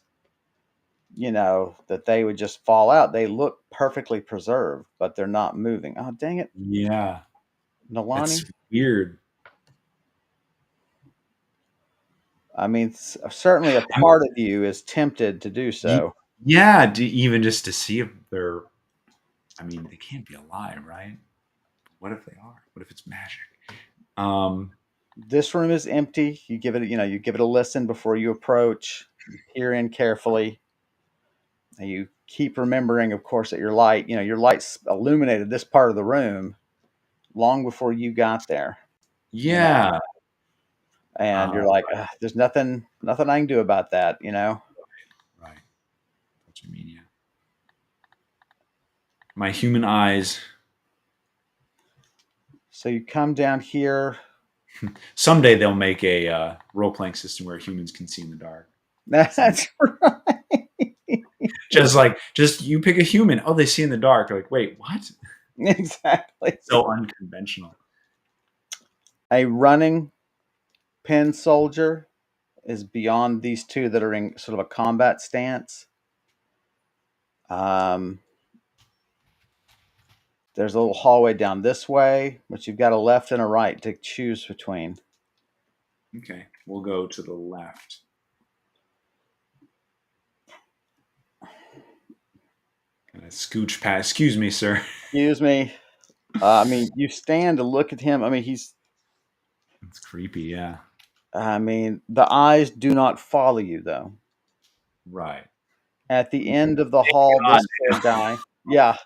that they would just fall out. They look perfectly preserved, but they're not moving. Oh, dang it, Yeah, Nalani. that's weird. I mean, certainly a I, part of you is tempted to do y- so. yeah, even just to see if they're. I mean, they can't be alive, right? What if they are? What if it's magic? Um, This room is empty. You give it a listen before you approach. You peer in carefully. And you keep remembering, of course, that your lights illuminated this part of the room long before you got there. You know, yeah, and you're like, "Ugh, there's nothing I can do about that. right. What you mean? Yeah, my human eyes. So you come down here. Someday they'll make a role playing system where humans can see in the dark. Some That's right. just you pick a human. Oh, they see in the dark. They're like, wait, what? Exactly. So unconventional. A running pin soldier is beyond these two that are in sort of a combat stance. Um, there's a little hallway down this way, but you've got a left and a right to choose between. Okay, we'll go to the left. Kind of scooch past. Excuse me, sir. Excuse me. I mean, you stand to look at him. I mean, It's creepy. Yeah. the eyes do not follow you, though. Right. At the end of the hall, God. this poor guy, yeah,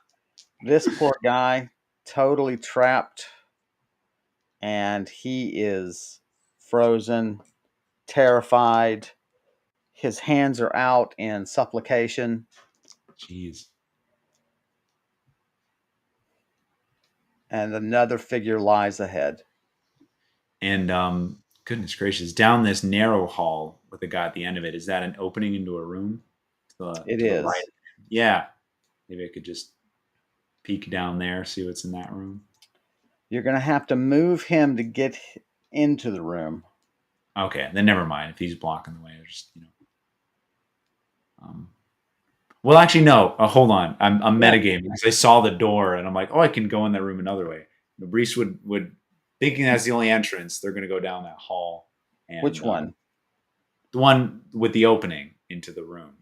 this poor guy, totally trapped, and he is frozen, terrified. His hands are out in supplication, Jeez. and another figure lies ahead. And goodness gracious, down this narrow hall with the guy at the end of it, is that an opening into a room It to the right? is. Yeah. Maybe I could just peek down there, see what's in that room. You're going to have to move him to get into the room. Okay, then never mind. If he's blocking the way, I just Um, well, actually, no. Hold on. I'm Yeah. metagaming because I saw the door and I'm like, oh, I can go in that room another way. Brise would thinking that's the only entrance. They're going to go down that hall and Which one? the one with the opening into the room,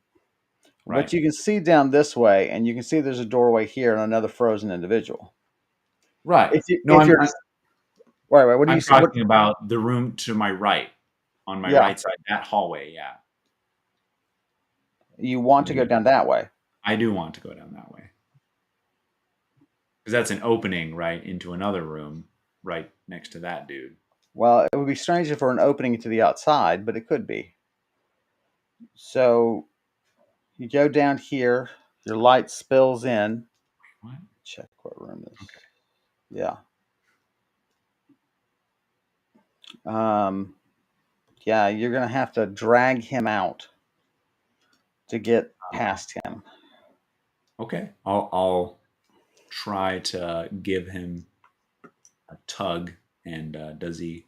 right? But you can see down this way, and you can see there's a doorway here and another frozen individual. Right. No, If you're right, what do you I'm say? What talking about the room to my right. on my Yeah, right side, that hallway. Yeah. you want to go down that way. I do want to go down that way because that's an opening right into another room right next to that dude. Well, it would be strange if we're an opening to the outside, but it could be. So you go down here, your light spills in. What? Check what room is. Okay. Yeah. Um, yeah, you're gonna have to drag him out to get past him. Okay. I'll try to give him a tug. And does he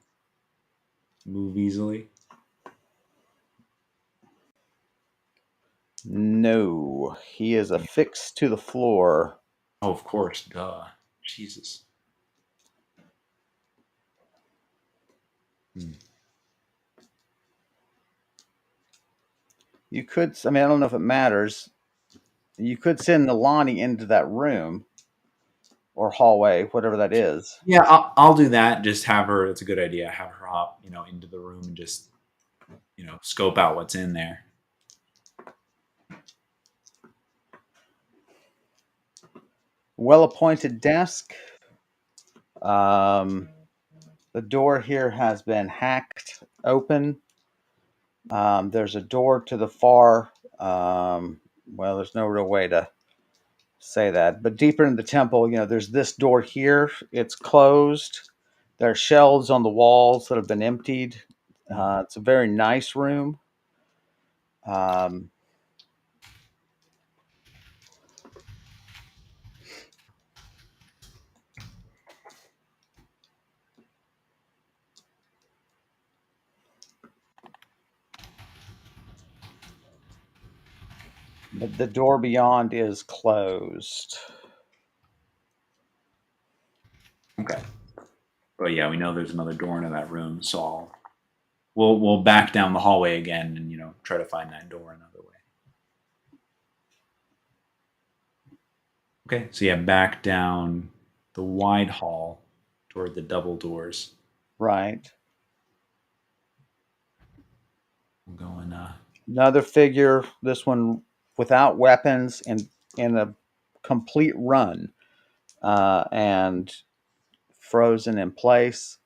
move easily? No, he is affixed to the floor. Oh, of course. Duh. Jesus. Hmm. You could, I mean, I don't know if it matters. You could send Nalani into that room or hallway, whatever that is. Yeah, I'll do that. Just have her. It's a good idea. Have her hop, into the room and just, scope out what's in there. Well appointed desk. Um, the door here has been hacked open. There's a door to the far. Well, there's no real way to say that, but deeper in the temple, there's this door here. It's closed. There are shelves on the walls that have been emptied. It's a very nice room. Um, but the door beyond is closed. Okay. But yeah, we know there's another door into that room, so we'll back down the hallway again and try to find that door another way. Okay, so yeah, back down the wide hall toward the double doors. Right. I'm going. Another figure. This one without weapons and in a complete run, and frozen in place.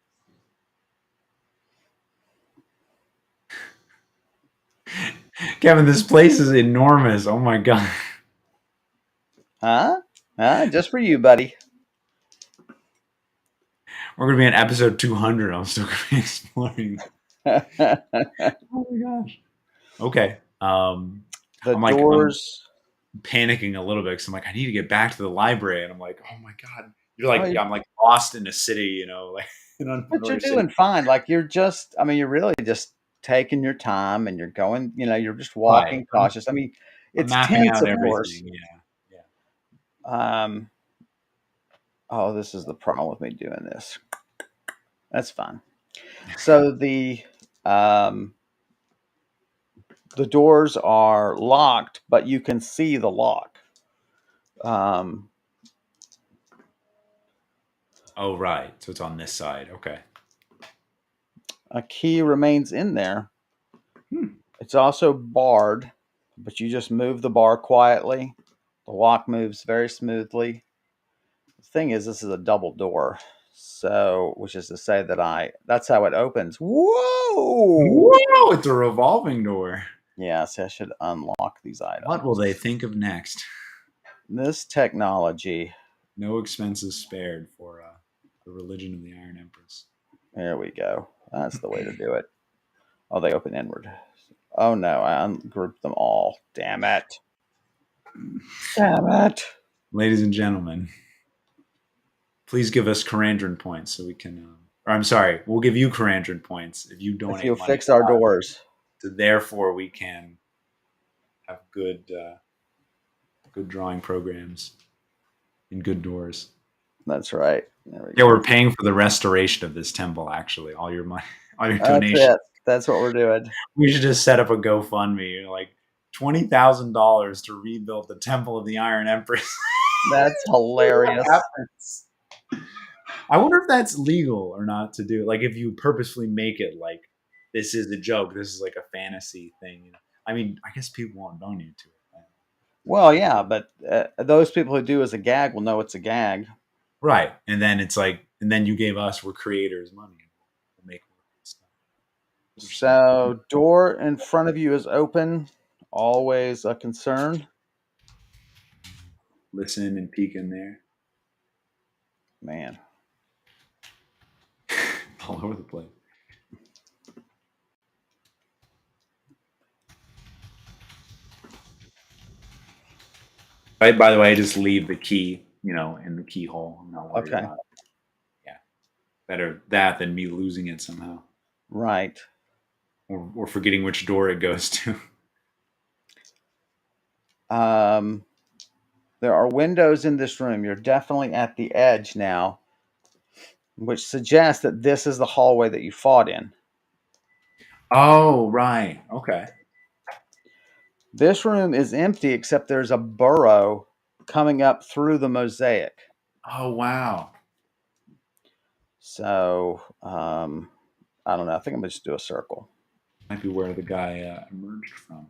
Kevin, this place is enormous. Oh my god. Huh? Just for you, buddy. We're gonna be in episode 200. I'm still gonna be exploring. Oh my gosh. Okay. The I'm doors. panicking a little bit because I'm like, I need to get back to the library, and I'm like, oh my god. You're Oh, like, yeah, I'm like lost in a city, like an but you're unfamiliar city. doing fine. Like I mean, you're really just taking your time and you're going, you're just Right. walking cautious. I mean, I'm it's mapping tense, out of course. everything. Yeah. Yeah. Um, oh, this is the problem with me doing this. That's fine. So um, the doors are locked, but you can see the lock. Um, Oh, right. So it's on this side. Okay. a key remains in there. Hmm. It's also barred, but you just move the bar quietly. The lock moves very smoothly. The thing is, this is a double door. So, which is to say that's how it opens. Whoa! Whoa! It's a revolving door. Yes, I should unlock these What will they items. think of next? This technology. No expenses spared for the religion of the Iron Empress. There we go. That's the way to do it. Oh, they open inward. Oh no, I ungrouped them all. Damn it. Damn it. Ladies and gentlemen, please give us Karandrin points so we can. Or I'm sorry, we'll give you Karandrin points if you If donate you'll money fix our doors. to therefore we can have good drawing programs and good doors. That's right. There we Yeah, go. we're paying for the restoration of this temple. Actually, all your money, all your That's donations. it. That's what we're doing. We should just set up a GoFundMe, like $20,000 to rebuild the Temple of the Iron Empress. That's What hilarious. happens? I wonder if that's legal or not to do. Like, if you purposefully make it like this is a joke. This is like a fantasy thing. I mean, I guess people won't know you to it. Well, yeah, but those people who do as a gag will know it's a gag. Right. And then it's like, and then you gave us, we're creators, money. We'll make more stuff. Those are smart. So, door in front of you is open. Always a concern, Listen and peek in there. man. All over the place. By the way, I just leave the key, in the keyhole. I'm not worried Okay, about it. Yeah. Better that than me losing it somehow. right. Or forgetting which door it goes to. Um, there are windows in this room. You're definitely at the edge now, which suggests that this is the hallway that you fought in. Oh, right. Okay. This room is empty except there's a burrow coming up through the mosaic. Oh, wow. So, I don't know. I think I'm going to just do a circle. Might be where the guy emerged from.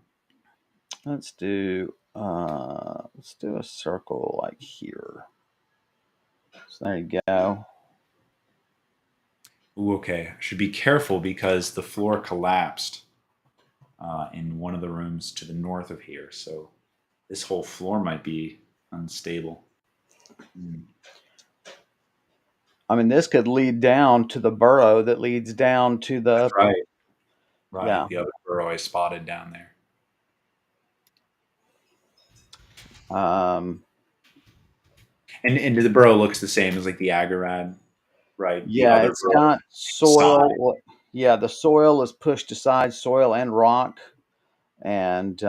Let's do a circle like here. So there you go. Ooh, okay. I should be careful because the floor collapsed in one of the rooms to the north of here. So this whole floor might be unstable. Hmm. I mean, this could lead down to the burrow that leads down to That's the right. Right. yeah. The other burrow I spotted down there. Um, And the burrow looks the same as like the Agarad, right? The yeah, other it's burrow got side. soil. Yeah, the soil is pushed aside, soil and rock, and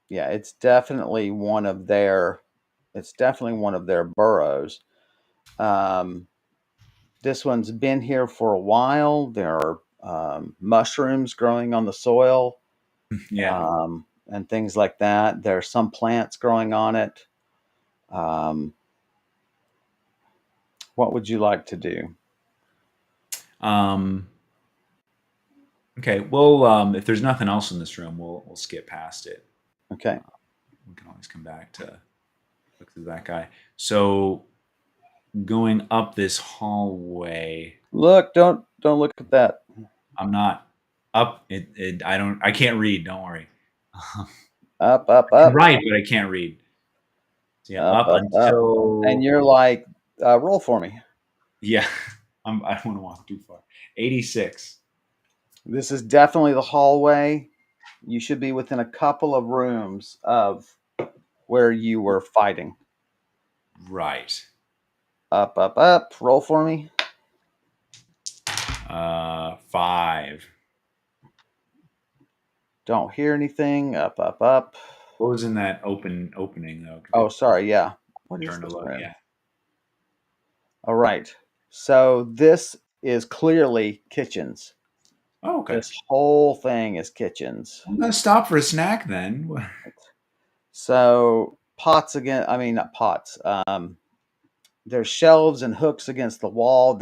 yeah, it's definitely one of their. It's definitely one of their burrows. Um, this one's been here for a while. There are mushrooms growing on the soil, Yeah. and things like that. There are some plants growing on it. Um, what would you like to do? Um, okay. Well, if there's nothing else in this room, we'll skip past it. Okay. We can always come back to look through that guy. So going up this hallway, Look, don't look at that. I'm not up. I can't read. Don't worry. I Up, up, can up, write, but I can't read. So yeah, up, up up, up. And until you're like, roll for me. yeah. I don't want to walk too far. 86. This is definitely the hallway. You should be within a couple of rooms of where you were fighting. Right. Up, up, up. Roll for me. 5. Don't hear anything. Up, up, up. What was in that opening though? Because Oh, it sorry. Yeah. What is turned to this look. room? Yeah. All right. So this is clearly kitchens. Oh, okay. This whole thing is kitchens. I'm gonna stop for a snack then. So pots again. I mean, not pots. There's shelves and hooks against the wall. Um,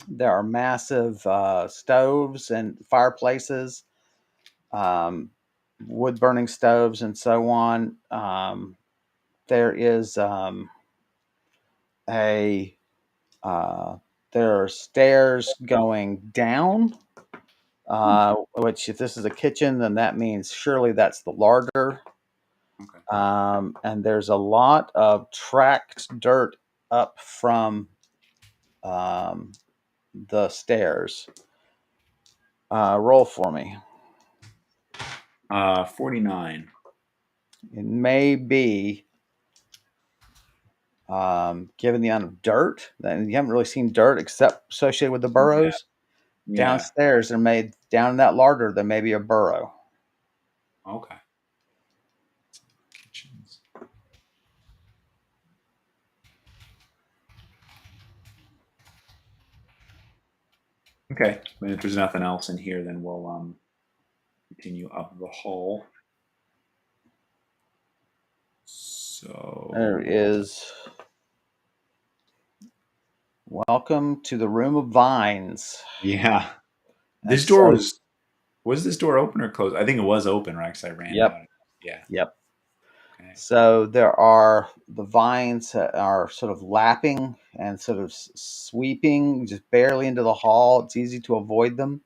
there are massive stoves and fireplaces, um, wood burning stoves, and so on. There is a there are stairs going down. Which, if this is a kitchen, then that means surely that's the larder. Okay. And there's a lot of tracked dirt up from um, the stairs. Roll for me. 49. It may be, given the amount of dirt, and you haven't really seen dirt except associated with the Yeah. burrows. Yeah. Downstairs, down in that larder, there may be a burrow. Okay. Kitchens. Okay. And if there's nothing else in here, then we'll continue up the hall. There So is Welcome to the Room of Vines. Yeah. And This door so, was this door open or closed? I think it was open, right? Because I ran yep, out. Yeah. yep. Okay. So there are the vines that are sort of lapping and sort of sweeping just barely into the hall. It's easy to avoid them.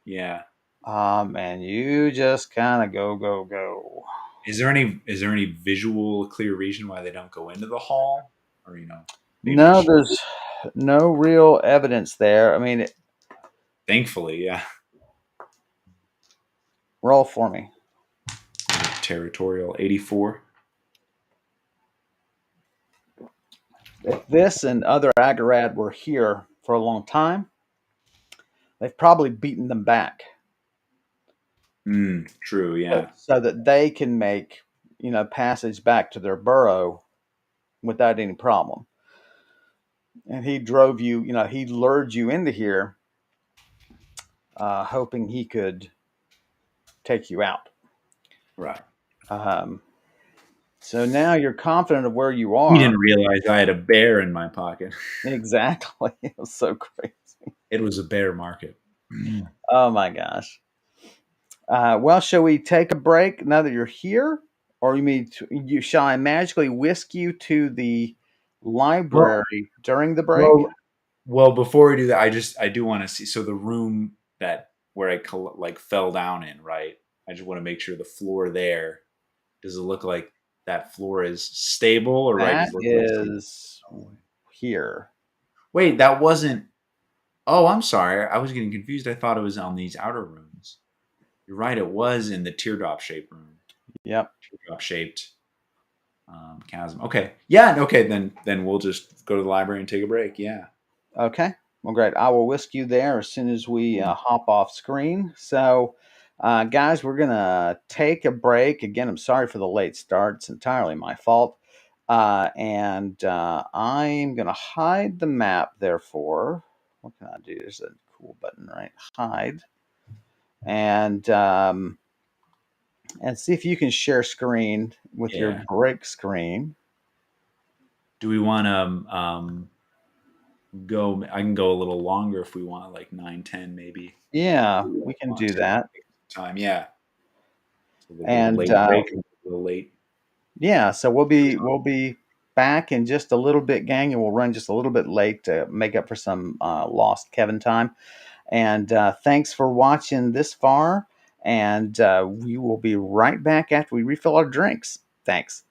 Yeah. And you just kind of go, go, go. Is there any visual clear reason why they don't go into the hall? Or maybe No, just there's no real evidence there. I mean, thankfully, yeah. roll for me. Territorial 84. If this and other Agarad were here for a long time, they've probably beaten them back True, yeah. so that they can make, passage back to their burrow without any problem. And he drove you, he lured you into here, hoping he could take you out. Right. Um, so now you're confident of where you He are. didn't realize I had a bear in my pocket. Exactly. It was so crazy. It was a bear market. Oh my gosh. Well, shall we take a break now that you're here, or shall I magically whisk you to the Well, library during the break? well, well. Before we do that, I do want to see. So the room that where like fell down in, right? I just want to make sure the floor there. Does it look like that floor is stable, or right? That Does it look like it's is all the way? here. Wait, that wasn't. Oh, I'm sorry. I was getting confused. I thought it was on these outer rooms. You're right. It was in the teardrop shaped room. Yep. Teardrop shaped chasm. Okay. Yeah. Okay. Then we'll just go to the library and take a break. Yeah. Okay. Well, great. I will whisk you there as soon as we hop off screen. So, guys, we're going to take a break. Again, I'm sorry for the late start. It's entirely my fault. And I'm going to hide the map, therefore. What can I do? There's a cool button, right? Hide. And see if you can share screen with your Yeah. break screen. Do we want to go? I can go a little longer if we want, like 9, 10, maybe. Yeah, We we can want do to that. take some time. Yeah. So the little And late break, a little late. yeah, so we'll be back in just a little bit, gang, and we'll run just a little bit late to make up for some lost Kevin time. And thanks for watching this far. And we will be right back after we refill our drinks. Thanks.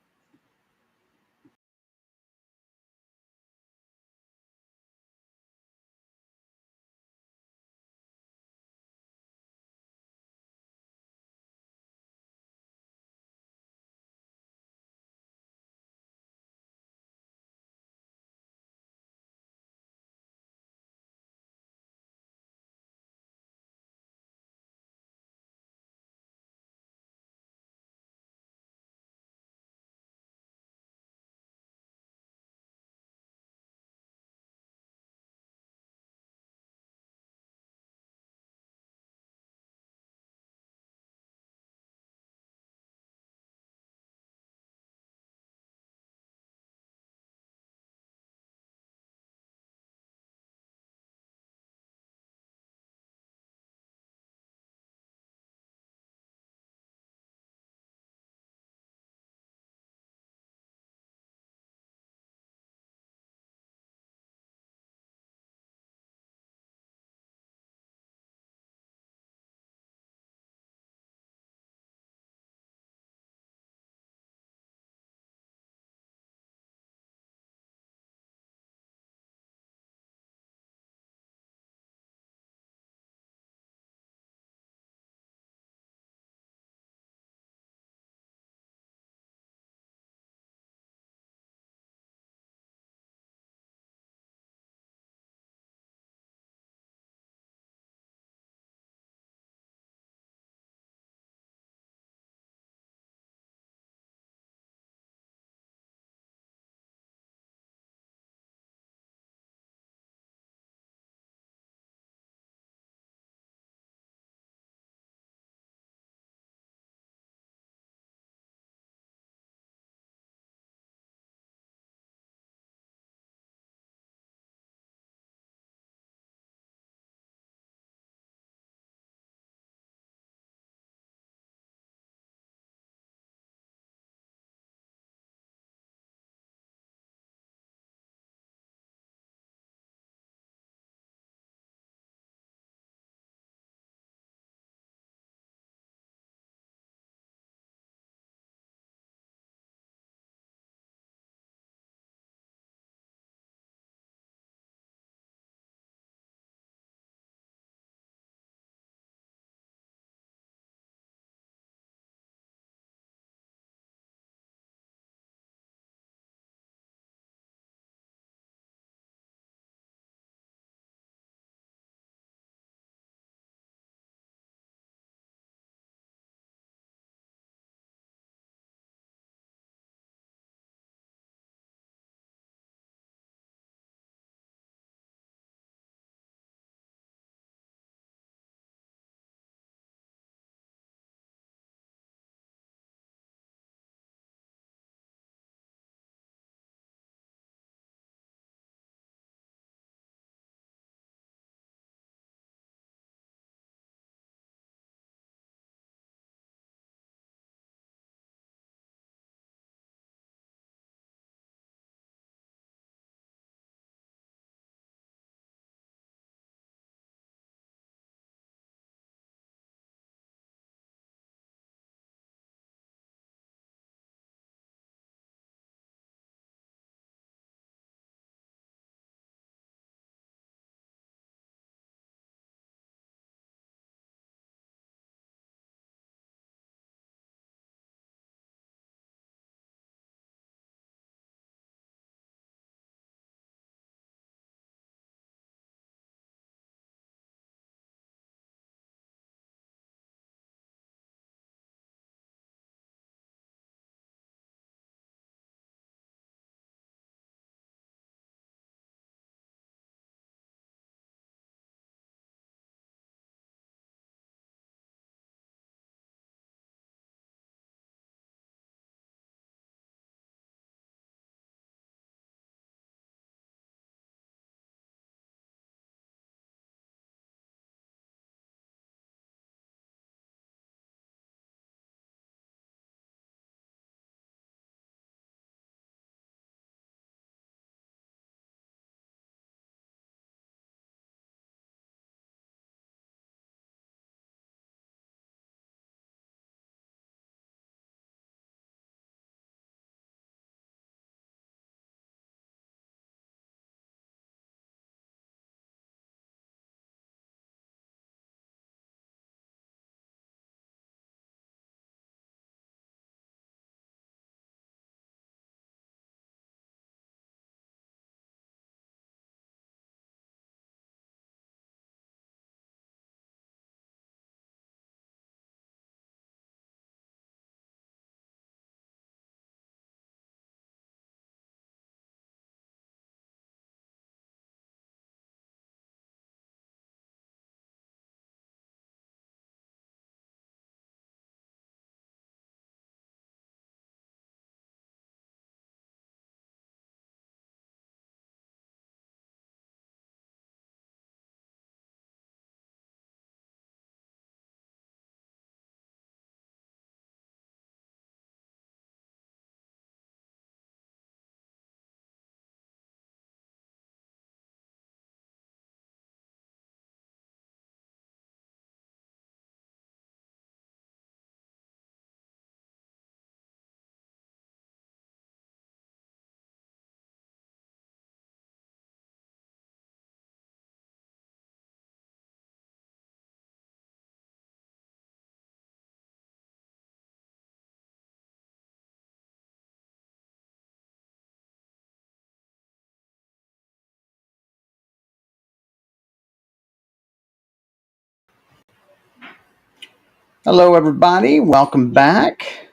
Hello, everybody. Welcome back.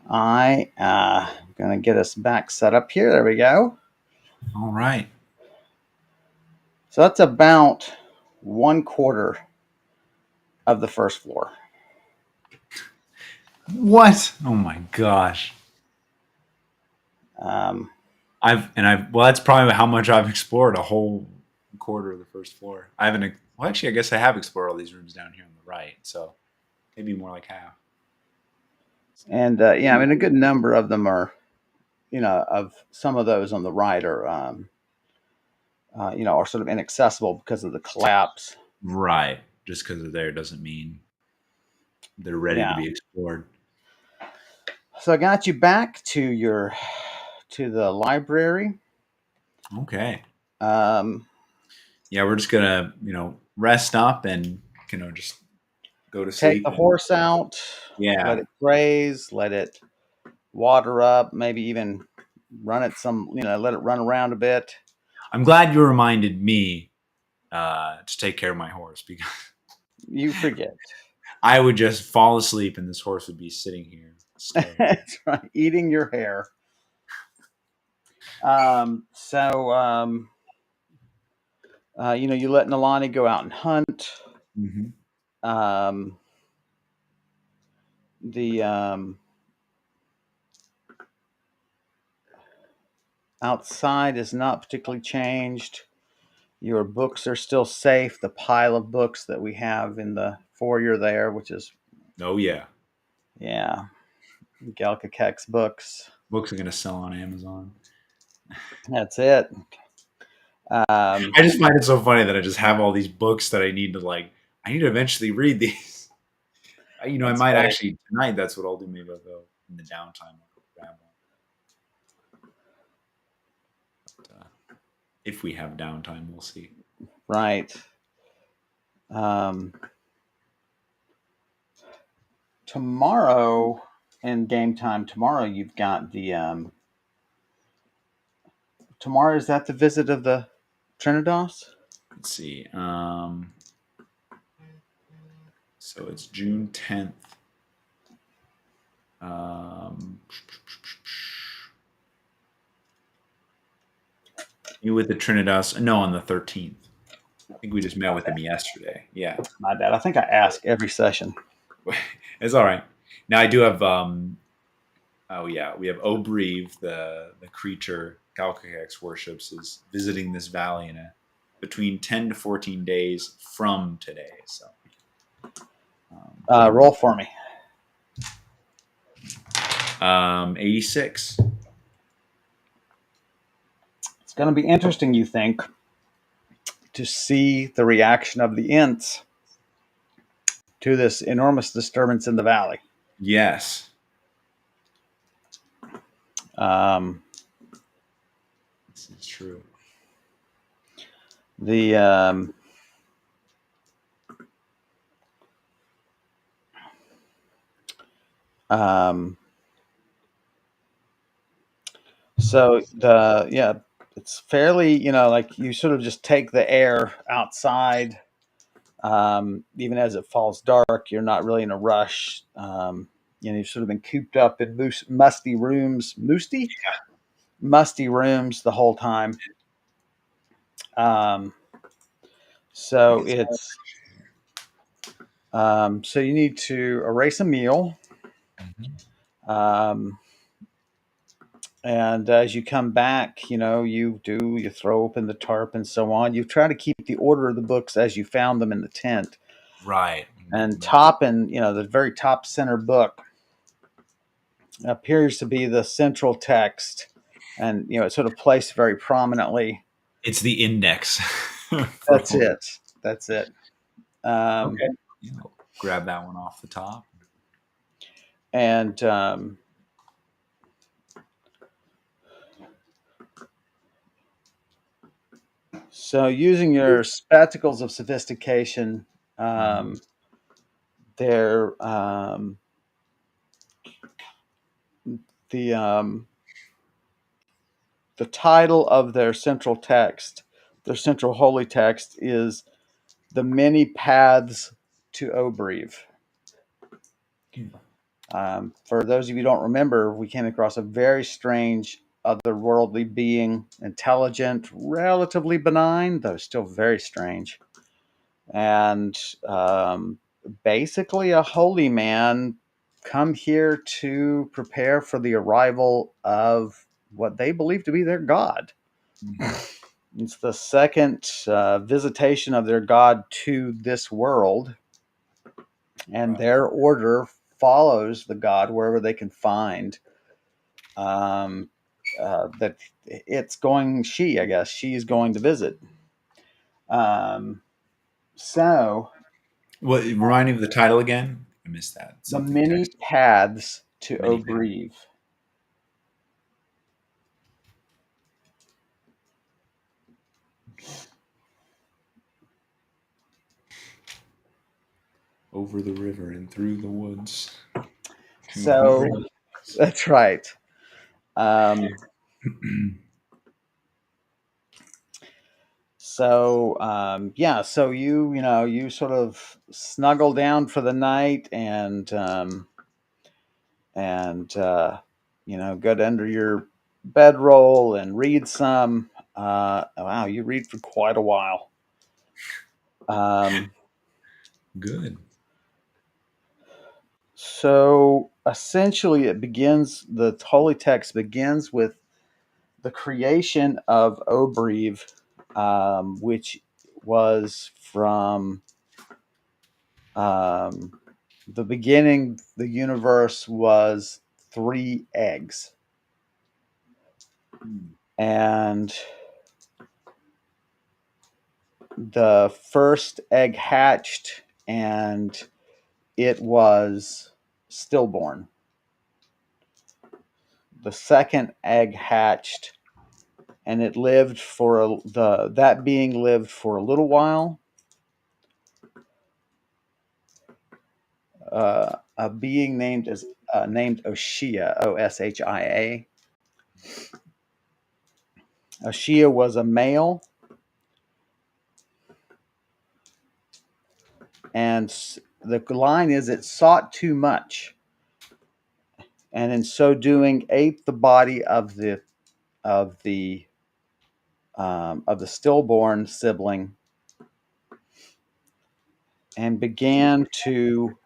I'm going to get us back set up here. There we go. All right. So that's about 1/4 of the first floor. What? Oh my gosh. Um, Well, that's probably how much I've explored a whole quarter of the first floor. I haven't, well, actually, I guess I have explored all these rooms down here on the right. So maybe more like half. and yeah, I mean, a good number of them are, of some of those on the right are, are sort of inaccessible because of the collapse. Right. Just because they're there doesn't mean they're ready to Yeah. be explored. So I got you back to the library. Okay. Um, Yeah, we're just gonna, rest up and, just go to Take sleep. the And horse out, let yeah, it graze, let it water up, maybe even run it let it run around a bit. I'm glad you reminded me to take care of my horse because You forget. I would just fall asleep and this horse would be sitting here staring. That's right, eating your hair. So, you let Nalani go out and hunt. Hmm. Um, the outside is not particularly changed. Your books are still safe. The pile of books that we have in the foyer there, which is, Oh yeah, yeah, Galka Keck's books. books are gonna sell on Amazon. That's it. Um, I just find it so funny that I just have all these books that I need to I need to eventually read these. I that's might funny. actually tonight. That's what I'll do. Maybe I'll go in the downtime. I'll go grab one. If we have downtime, we'll see. Right. Um, Tomorrow in game time, tomorrow you've got tomorrow is that the visit of the Trinidos? Let's see. So it's June 10th. Um, you with the Trinidas? No, on the 13th. I think we just met with him yesterday. Yeah, My bad. I think I ask every session. it's all right. Now I do have. Oh yeah, we have Obreve, the creature Calcax worships, is visiting this valley in between 10 to 14 days from today. So, Roll for me. 86. It's going to be interesting, you think, to see the reaction of the Ints to this enormous disturbance in the valley. Yes. Um, This is true. the um, um, so the yeah, it's fairly like you sort of just take the air outside. Even as it falls dark, you're not really in a rush. You've sort of been cooped up in musty rooms, musty rooms the whole time. Um, so it's so you need to erase a meal, Mhm. um, and as you come back, you throw open the tarp and so on. You try to keep the order of the books as you found them in the tent, Right. and top and the very top center book appears to be the central text, and it's sort of placed very prominently. It's the index. That's it. That's it. Um, Okay. Yeah, I'll grab that one off the top. and So, using your spectacles of sophistication, Mhm. um, they're the the title of their central text, their central holy text, is "The Many Paths to Obrieve. Hmm. For those of you who don't remember, we came across a very strange otherworldly being, intelligent, relatively benign, though still very strange, and basically a holy man come here to prepare for the arrival of what they believe to be their god. Mhm. It's the second visitation of their god to this world, and Right. their order follows the god wherever they can find um, that it's going. I guess, she is going to visit. Um, so What remind me of the title again? I missed that. the Something many text. paths to Many paths Obrieve. over the river and through the woods to a So great place. that's right. Um, yeah, so you sort of snuggle down for the night and get under your bedroll and read some. Wow, you read for quite a while. Um, Good. so essentially, the holy text begins with the creation of Obrieve, which was from um, the beginning. The universe was three eggs, Hmm. and the first egg hatched, and it was stillborn. The second egg hatched, and it lived for the that being lived for a little while. A being named Oshia, Oshia. Oshia was a male, and the line is it sought too much, and in so doing ate the body of the of the stillborn sibling, and began to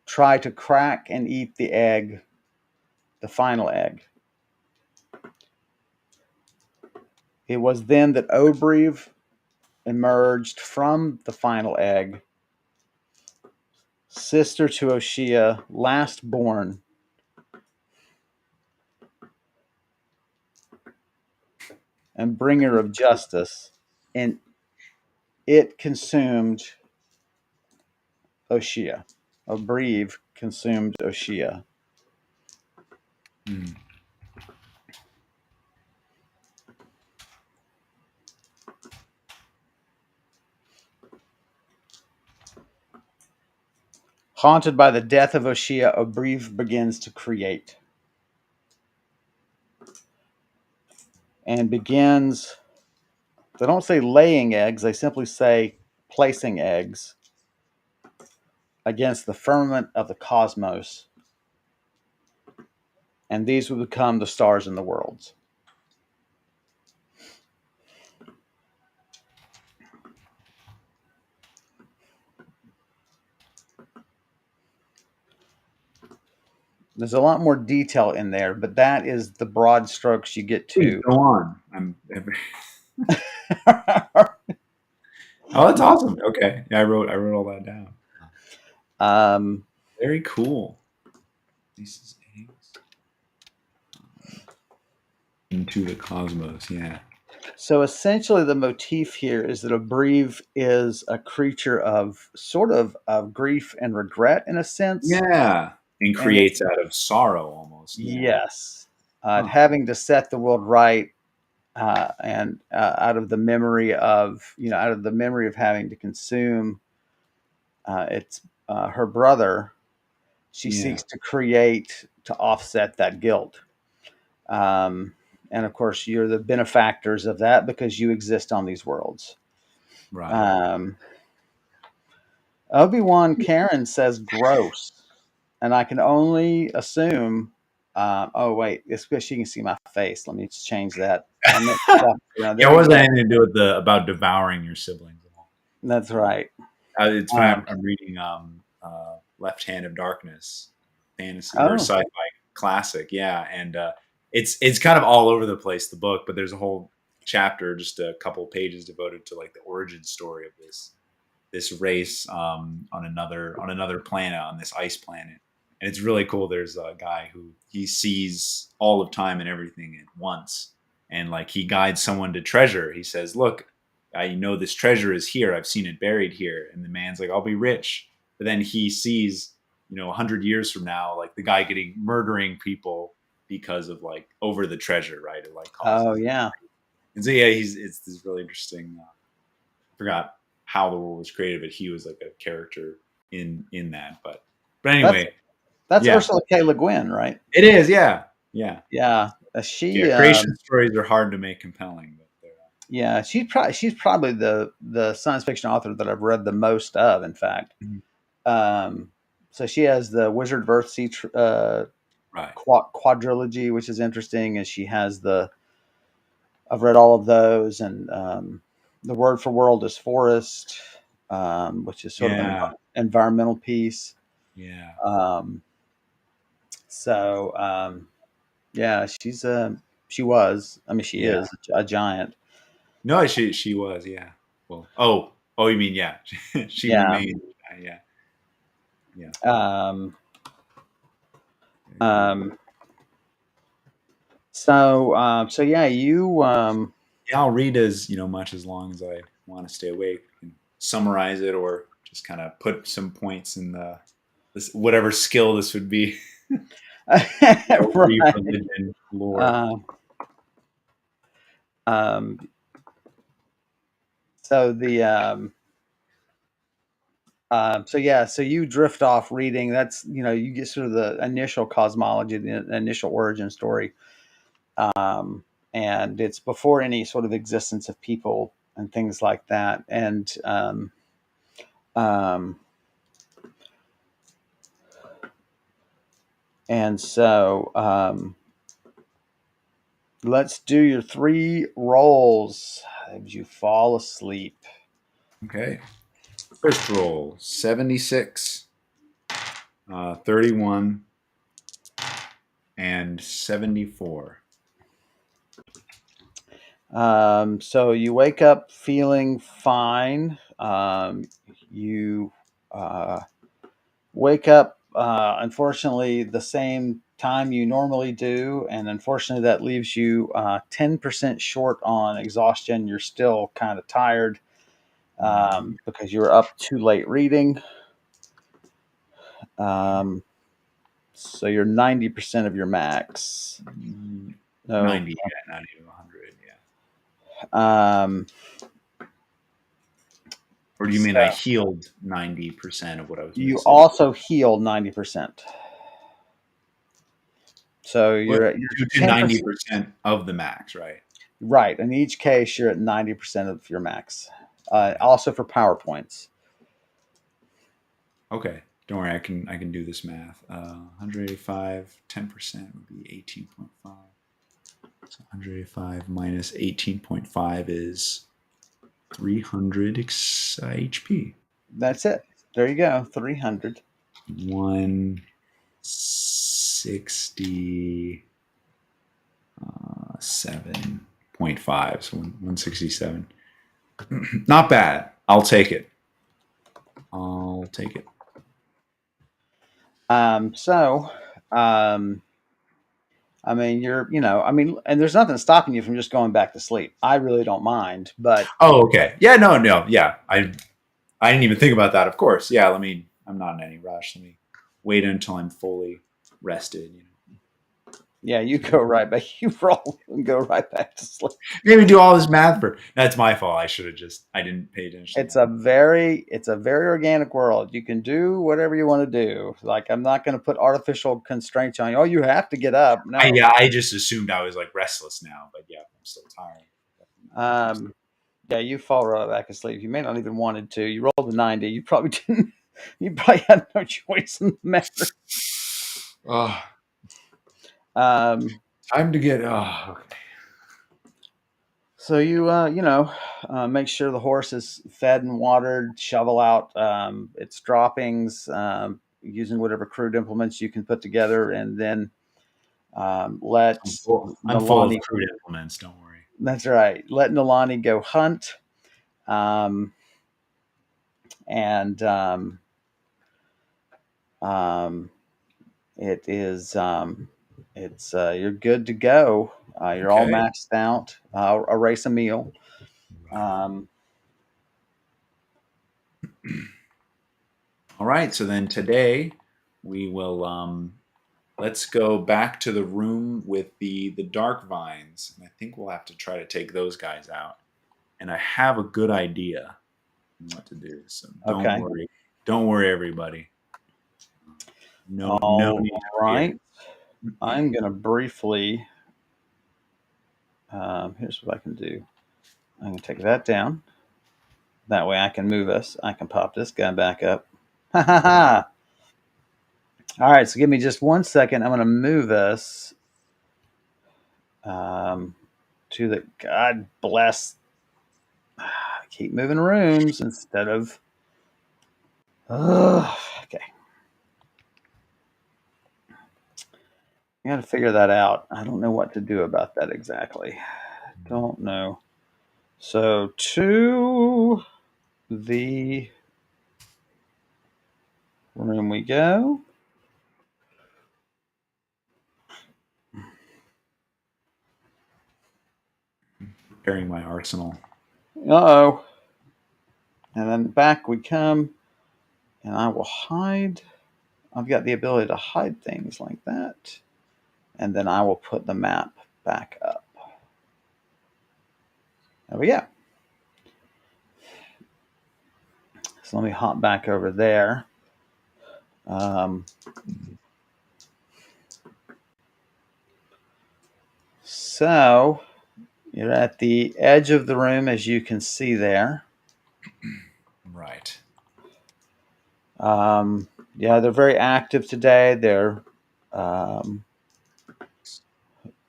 try to crack and eat the egg, the final egg. It was then that Obrieve emerged from the final egg, sister to Oshia, last born, and bringer of justice, and it consumed Oshia. Obrieve consumed Oshia. Hmm. Haunted by the death of Oshia, Obrieve begins to create and begins, they don't say laying eggs, they simply say placing eggs against the firmament of the cosmos, and these would become the stars and the worlds. There's a lot more detail in there, but that is the broad strokes you get Please to. go on. Oh, that's awesome. Okay. Yeah, I wrote all that down. um, Very cool. Places eggs into the cosmos. Yeah. so essentially, the motif here is that a Breve is a creature of sort of grief and regret in a sense, Yeah. And and creates out of sorrow almost. Yeah. yes, Huh. having to set the world right, and out of the memory of having to consume its her brother, she Yeah. seeks to create to offset that guilt. Um, and of course, you're the benefactors of that because you exist on these worlds. Right. Um, Obi-Wan Karen says gross, and I can only assume. Oh wait, it's because she can see my face. Let me just change that. I meant stuff. Yeah, There it you wasn't go. anything to do with the about devouring your siblings at all. That's right. It's funny. Um, I'm reading Left Hand of Darkness, fantasy or oh, sci-fi classic. Yeah, and it's kind of all over the place, the book, but there's a whole chapter, just a couple of pages devoted to like the origin story of this race on another planet, on this ice planet, and it's really cool. There's a guy who he sees all of time and everything at once, and like he guides someone to treasure. He says, "Look, I know this treasure is here. I've seen it buried here." And the man's like, "I'll be rich," but then he sees, 100 years from now, like the guy getting murdering people because of like over the treasure, right? It like oh causes, yeah. and so yeah, it's this really interesting. Forgot how the world was created, but he was like a character in that. But That's anyway, that's yeah, Ursula K. Le Guin, right? it is. Yeah, yeah, Yeah. yeah. She Creation stories are hard to make compelling, but they're yeah, she's probably the science fiction author that I've read the most of, in fact. Mhm. Um, so she has the Wizard of Earthsea Right. quadrilogy, which is interesting, and she has the I've read all of those, and the word for world is forest, which is sort of an Yeah, environmental piece. yeah, Um, so yeah, she was. I mean, she yeah. is a giant. No, she was. Yeah. Well, oh, you mean yeah? She Yeah. remained. Yeah, yeah. Um, um, so yeah, you Yeah, I'll read as much as long as I want to stay awake. And summarize it, or just kind of put some points in the this whatever skill this would be. Brief right. religion lore. Uh, um, so the so yeah, so you drift off reading. That's you get sort of the initial cosmology, the initial origin story, um, and it's before any sort of existence of people and things like that. Um, and so let's do your three rolls as you fall asleep. Okay. First roll 76, 31, and 74. So you wake up feeling fine. You uh, wake up, unfortunately, the same time you normally do. And unfortunately, that leaves you 10% short on exhaustion. You're still kind of tired because you were up too late reading. Um, so you're 90% of your max. No. 90, yeah, 90 to 100, yeah. Um, Or do you mean I so healed 90% of what I was you missing? also heal 90%. So What? you're Due to 10%. 90% of the max, right? Right. In each case, you're at 90% of your max. Okay. Also for PowerPoints. Okay. Don't worry, I can do this math. 185, 10% would be 18.5. So 185 minus 18.5 is 300 HP. That's it. There you go. 300. 167.5. So 167. Not bad. I'll take it. I'll take it. So, um, I mean, and there's nothing stopping you from just going back to sleep. I really don't mind, but Oh, okay. Yeah, no. Yeah. I didn't even think about that. Of course. Yeah, I'm not in any rush. Let me wait until I'm fully rested. yeah, you go right back. You roll and go right back to sleep. Maybe do all this math for that's my fault. I didn't pay attention to that. It's a very organic world. You can do whatever you want to do. Like I'm not going to put artificial constraints on you. Oh, you have to get up. No. I just assumed I was like restless now, but yeah, I'm still tired. Definitely not. Yeah, you fall right back asleep. You may not even wanted to. You rolled a 90. You probably didn't. You probably had no choice in the matter. Oh, Um, time to get. Oh, okay. so make sure the horse is fed and watered. Shovel out its droppings using whatever crude implements you can put together, and then let I'm full of Nalani. crude implements. Don't worry. That's right. Let Nalani go hunt, um, and um, it is it's you're good to go. You're all Okay. maxed out. Erase a meal. Right. Um, All right. So then today we will let's go back to the room with the dark vines, and I think we'll have to try to take those guys out. And I have a good idea on what to do. So don't okay. worry. Don't worry, everybody. No All need to fear. right. I'm going to briefly. Here's what I can do. I'm going to take that down. That way I can move us. I can pop this guy back up. Ha ha ha. All right. So give me just 1 second. I'm going to move us um, to the. God bless. Keep moving rooms instead of. Okay. I got to figure that out. I don't know what to do about that exactly. Don't know. So to the room we go. Preparing my arsenal. Uh-oh. And then back we come, and I will hide. I've got the ability to hide things like that. And then I will put the map back up. There we go. So let me hop back over there. So you're at the edge of the room, as you can see there. Right. Yeah, they're very active today. They're um,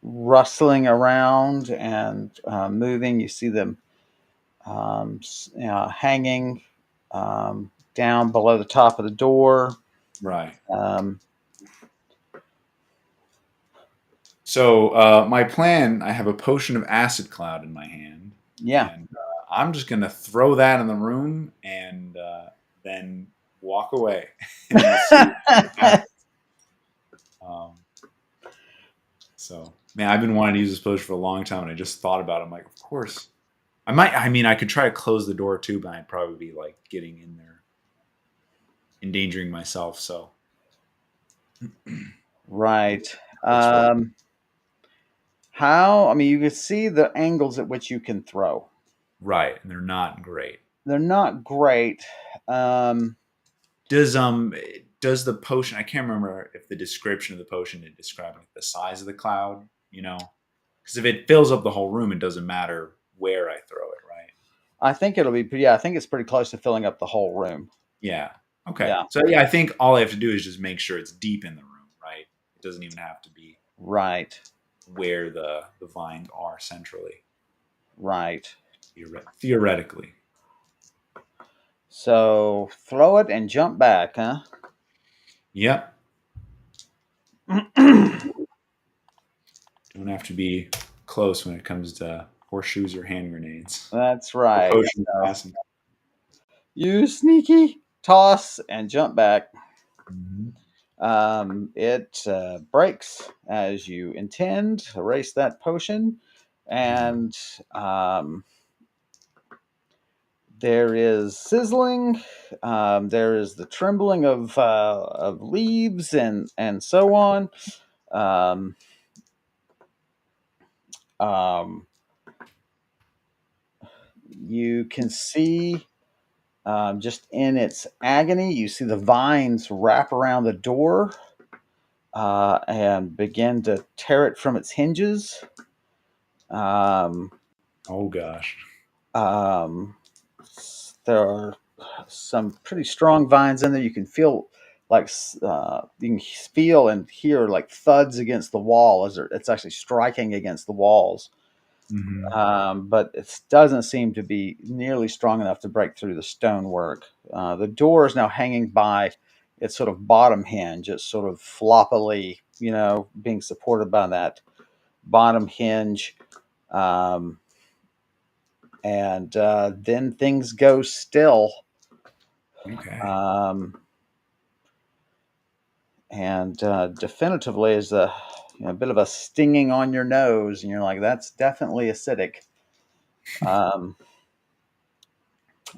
rustling around and moving. You see them hanging down below the top of the door. Right. Um, So my plan, I have a potion of acid cloud in my hand, yeah, and I'm just gonna throw that in the room and then walk away, and we'll see what happens. Um, so, man, I've been wanting to use this potion for a long time, and I just thought about it. I'm like, of course, I might. I mean, I could try to close the door too, but I'd probably be like getting in there, endangering myself. So right. that's what. How? I mean, you can see the angles at which you can throw. Right, and they're not great. They're not great. Um, Does the potion? I can't remember if the description of the potion it described like the size of the cloud. Because if it fills up the whole room, it doesn't matter where I throw it, right? I think it'll be. Yeah, I think it's pretty close to filling up the whole room. Yeah. Okay. Yeah. So yeah, I think all I have to do is just make sure it's deep in the room, right? It doesn't even have to be Right. where the vines are centrally, Right. theoretically. So throw it and jump back, huh? Yep. Don't have to be close when it comes to horseshoes or hand grenades That's or right. potion So passing. you sneaky toss and jump back. Mhm. It breaks as you intend. Erase that potion, and um, there is sizzling. There is the trembling of leaves and so on. Um, um, you can see just in its agony, you see the vines wrap around the door and begin to tear it from its hinges. Um, Oh gosh. um, there are some pretty strong vines in there. You can feel like you can feel and hear like thuds against the wall as it's actually striking against the walls. Hmm. But it doesn't seem to be nearly strong enough to break through the stonework. The door is now hanging by its sort of bottom hinge. It's sort of floppily, being supported by that bottom hinge. Um, and then things go still. Okay. Um, and definitively is a bit of a stinging on your nose, and you're like, that's definitely acidic. Um,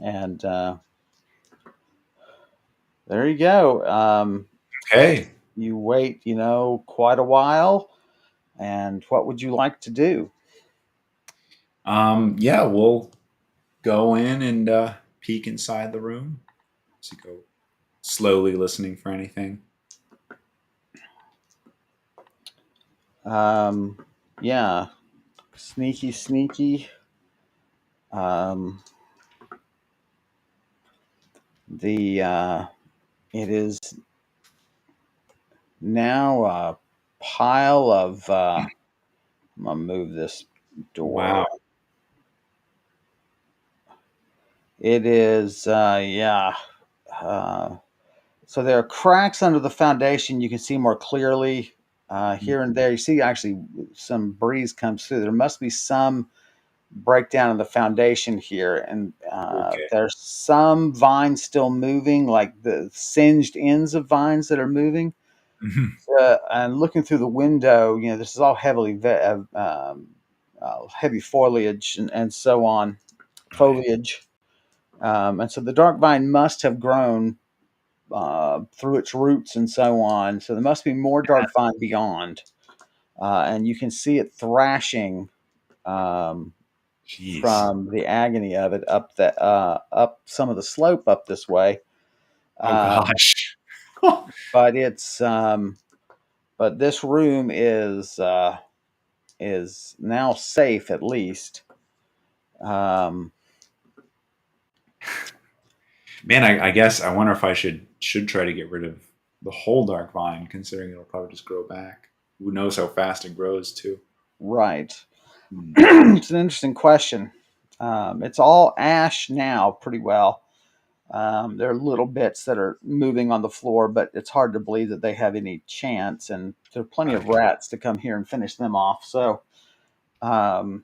and There you go. Okay. You wait, quite a while. And what would you like to do? Yeah, we'll go in and peek inside the room. So you go slowly listening for anything. Um, yeah, sneaky, sneaky. Um, the It is now a pile of. I'm gonna move this door. Wow. It is, yeah. Uh, so there are cracks under the foundation. You can see more clearly here and there. You see actually some breeze comes through. There must be some breakdown in the foundation here, and Okay. there's some vines still moving, like the singed ends of vines that are moving. Mhm. And looking through the window, this is all heavy foliage and so on, Right. foliage. And so the dark vine must have grown through its roots and so on. So there must be more dark vine beyond, and you can see it thrashing um, Jeez. from the agony of it up some of the slope up this way. Oh Um, gosh. but it's but this room is now safe at least. Um, Man, I guess I wonder if I should try to get rid of the whole dark vine, considering it'll probably just grow back. Who knows how fast it grows too? right. Hmm. It's an interesting question. It's all ash now, pretty well. There are little bits that are moving on the floor, but it's hard to believe that they have any chance. And there are plenty of Right. rats to come here and finish them off. Um,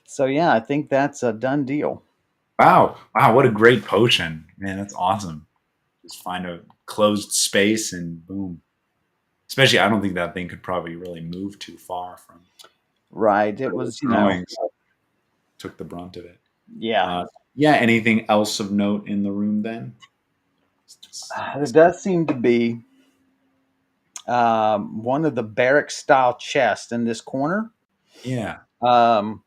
so yeah, I think that's a done deal. Wow. Wow. What a great potion, man. That's awesome. Just find a closed space and boom. Especially, I don't think that thing could probably really move too far from Right. It where it was was, growing. So took the brunt of it. yeah. Yeah. Anything else of note in the room then? There does seem to be one of the barrack style chests in this corner. Yeah. Um,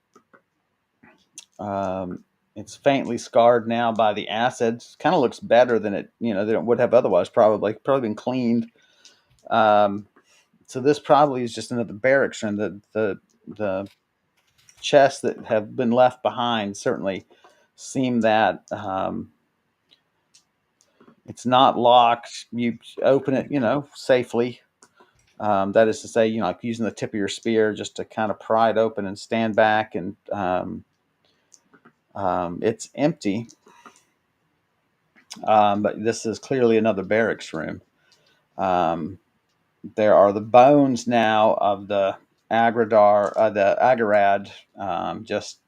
um, it's faintly scarred now by the acids. Kind of looks better than it would have otherwise. Probably been cleaned. Um, so this probably is just another barracks room. The chests that have been left behind certainly seem that it's not locked. You open it, safely. That is to say, like using the tip of your spear just to kind of pry it open and stand back, and it's empty. But this is clearly another barracks room. Um, there are the bones now of the Agarad, just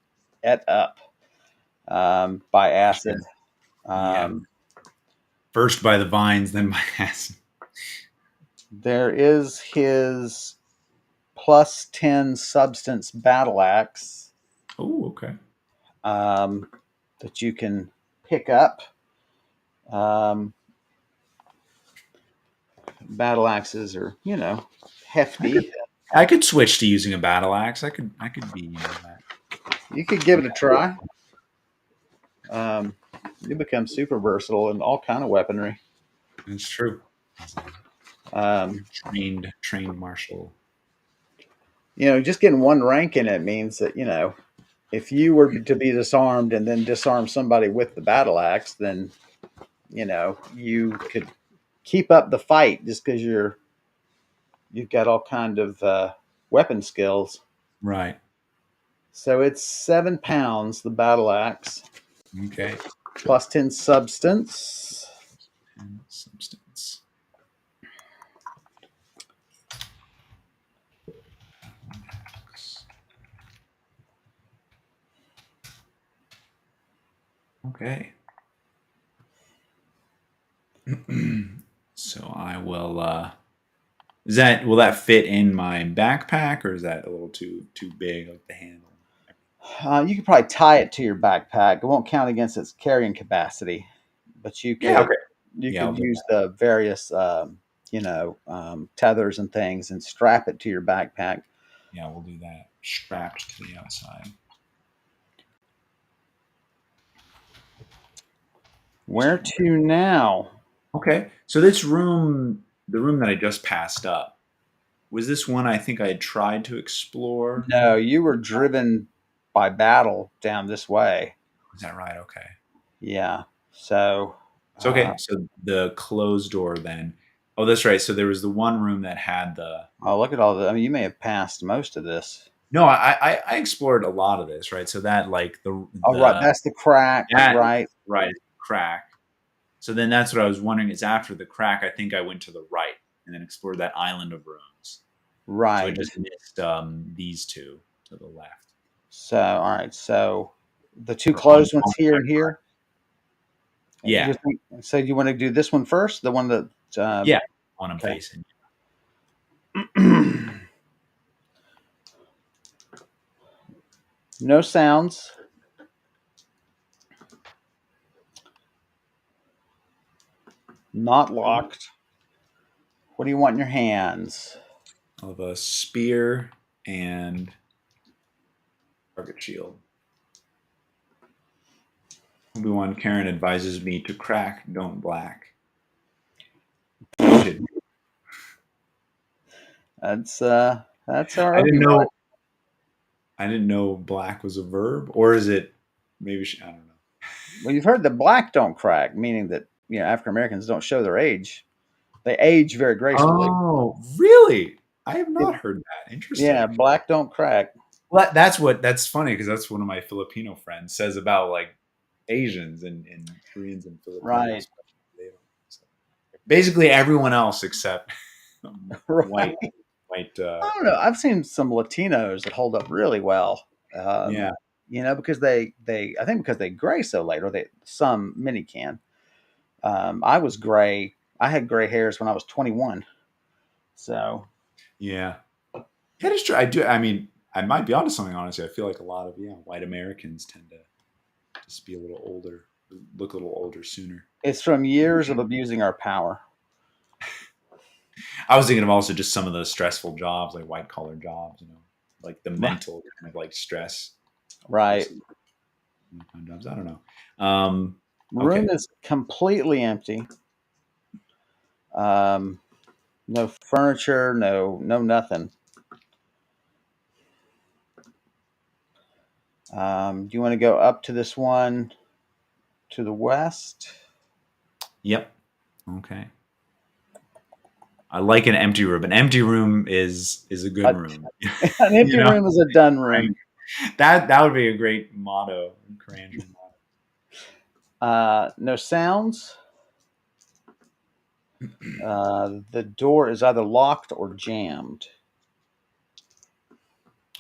et up by Yeah. acid. Yeah. Um, First by the vines, then by acid. there is his +10 substance battle axe Oh, okay. um, that you can pick up. Um, Battle axes are, I could hefty. I could switch to using a battle axe. I could be that. You could give it a try. Um, you become super versatile in all kind of weaponry. It's true. As a Um, trained martial. just getting one rank in it means that if you were to be disarmed and then disarm somebody with the battle axe, then you could keep up the fight just because you've got all kind of weapon skills. Right. So it's 7 pounds, the battle axe, Okay. plus 10 substance. And substance. Okay. So I will. Will that fit in my backpack, or is that a little too big, like the handle? You could probably tie it to your backpack. It won't count against its carrying capacity, but you Yeah. could Okay. you Yeah, I'll could do use that. the various tethers and things and strap it to your backpack. Yeah, we'll do that. Strapped to the outside. Where to now? Okay. So this room, the room that I just passed up, was this one I think I had tried to explore? No, you were driven by battle down this way. Is that right? Okay. Yeah. So, So okay. So the closed door then. Oh, that's right. So there was the one room that had the. oh, look at all the. I mean, you may have passed most of this. No, I explored a lot of this, right? So that like Oh, right. the That's the crack, that right? right crack. So then that's what I was wondering is after the crack, I think I went to the right and then explored that island of rooms. So I Right. just missed these two to the left. So, all right. So, the two Or on closed ones here and here. yeah. So, you want to do this one first? The one that. Yeah. One I'm Okay. facing. No sounds. Not locked. What do you want in your hands? Of a spear and target shield. Obi-Wan Karen advises me to crack, don't black. Noted. That's our I didn't Obi-Wan. know. I didn't know black was a verb, or is it? Maybe I don't know. Well, you've heard that black don't crack, meaning that African Americans don't show their age. They age very gracefully. Oh, really? I have Yeah, not heard that. yeah, Interesting. black don't crack. Well, that's funny because that's one of my Filipino friends says about like Asians and Koreans and Right, Filipinos. They don't, so. Basically, everyone else except white, right. white. I don't know. I've seen some Latinos that hold up really well. Um, Yeah, because they I think because they gray so late, or many can. I was gray. I had gray hairs when I was 21. So yeah. It is true. I do. I mean, I might be onto something. Honestly, I feel like a lot of white Americans tend to just be a little older, look a little older sooner. it's from years of abusing our power. I was thinking of also just some of the stressful jobs, like white collar jobs. Like the Right. mental kind of like stress. Right. Just jobs. I don't know. Room Okay. is completely empty. Um, no furniture, no nothing. Do you want to go up to this one to the west? Yep. Okay. I like an empty room. An empty room is a good Uh, room. an you empty know, room is a done right? room. That would be a great motto, Karandrin No sounds. motto. The door is either locked or jammed.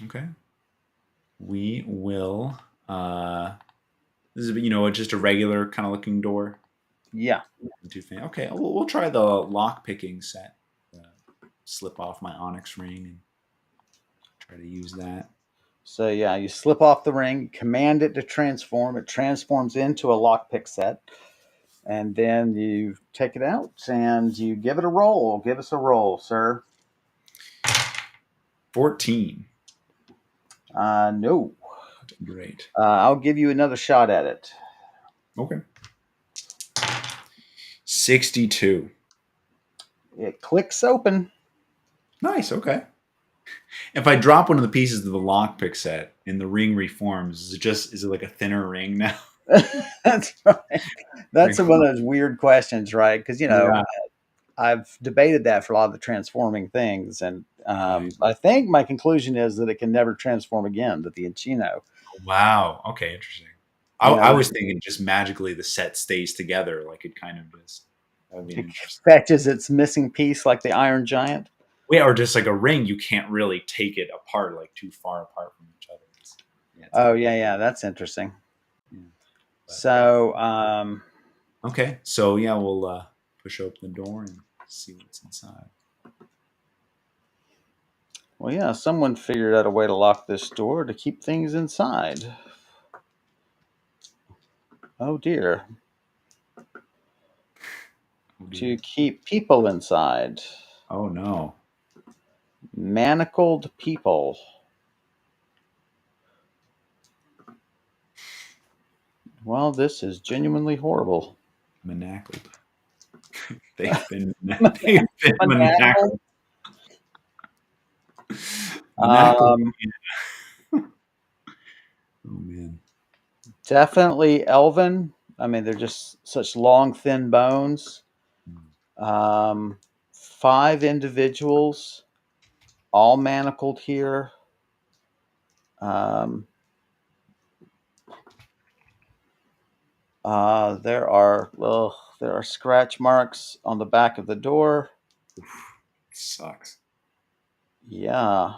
Okay. We will. This is just a regular kind of looking door. Yeah. Okay, we'll try the lock picking set. Slip off my onyx ring and try to use that. So yeah, you slip off the ring, command it to transform. It transforms into a lockpick set, and then you take it out and you give it a roll. Give us a roll, sir. 14. No. Great. I'll give you another shot at it. Okay. 62. It clicks open. Nice. Okay. If I drop one of the pieces of the lockpick set and the ring reforms, is it like a thinner ring now? That's right. That's Like, one of those weird questions, right? Because yeah, I've debated that for a lot of the transforming things, and right. I think my conclusion is that it can never transform again. That the Inchino, Wow. Okay, interesting. you I know, was thinking just magically the set stays together, like it kind of just that would be an it interesting. fetches its missing piece like the Iron Giant. Yeah, or just like a ring, you can't really take it apart like too far apart from each other. Yeah, it's Oh kind of yeah, weird. yeah, that's interesting. Yeah, but So, okay. So yeah, we'll push open the door and see what's inside. well, yeah, someone figured out a way to lock this door to keep things inside. Oh dear, Oh to dear. keep people inside. Oh no. Manacled people. Well, this is genuinely horrible. Manacled. They've been Manacled. manacled. Manacled. Um, Oh man. Definitely elven. I mean, they're just such long, thin bones. Um, Five individuals, all manacled here. Um, there are scratch marks on the back of the door. Sucks. Yeah.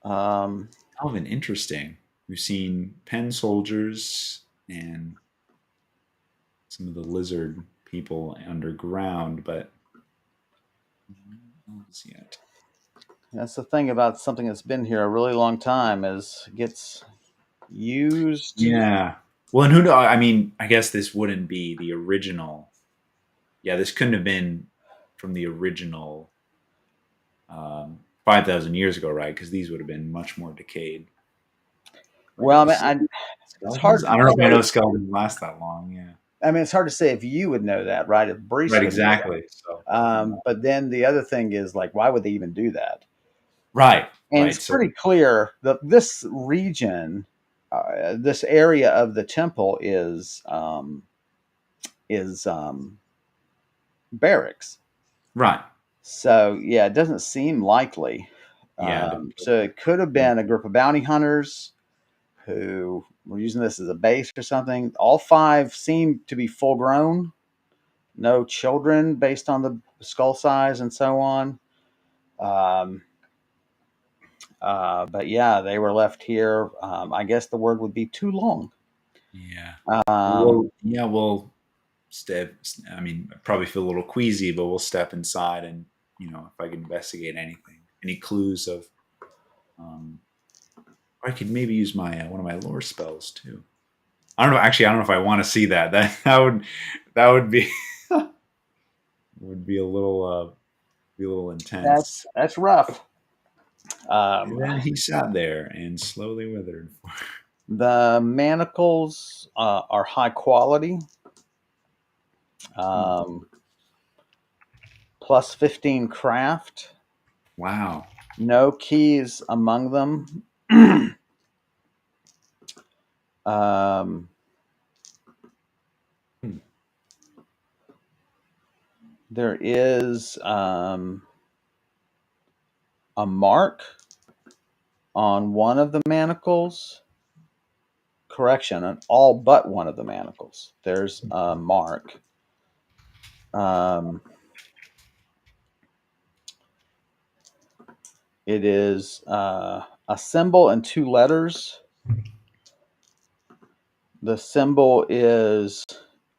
Um, Alvin, interesting. We've seen pen soldiers and some of the lizard people underground, but not yet. that's the thing about something that's been here a really long time is gets used. Yeah. Well, and who know? I mean, I guess this wouldn't be the original. Yeah, this couldn't have been from the original 5,000 years ago, right? Because these would have been much more decayed. Or Well, maybe it's hard skeletons. to I don't know if I know say. skeletons last that long. Yeah. I mean, it's hard to say if you would know that, right? If Brise Right. would know Exactly. So. that. But then the other thing is like, why would they even do that? Right. And it's Right. So. pretty clear that this region, this area of the temple is barracks. Right. So yeah, it doesn't seem likely. Yeah. So it could have been a group of bounty hunters who were using this as a base or something. All five seem to be full grown, no children based on the skull size and so on. Um, but yeah, they were left here. I guess the word would be too long. Yeah. Um, Well, yeah, we'll step. I mean, I probably feel a little queasy, but we'll step inside and if I can investigate anything, any clues of. Um, I could maybe use my one of my lore spells too. I don't know. Actually, I don't know if I want to see that. That would be would be a little intense. that's rough. And Um, then he sat there and slowly withered. the manacles are high quality, Hmm. um, plus 15 craft. Wow. No keys among them. um, Hmm. there is a mark on one of the manacles. Correction, on all but one of the manacles. There's a mark. Um, it is a symbol and two letters. The symbol is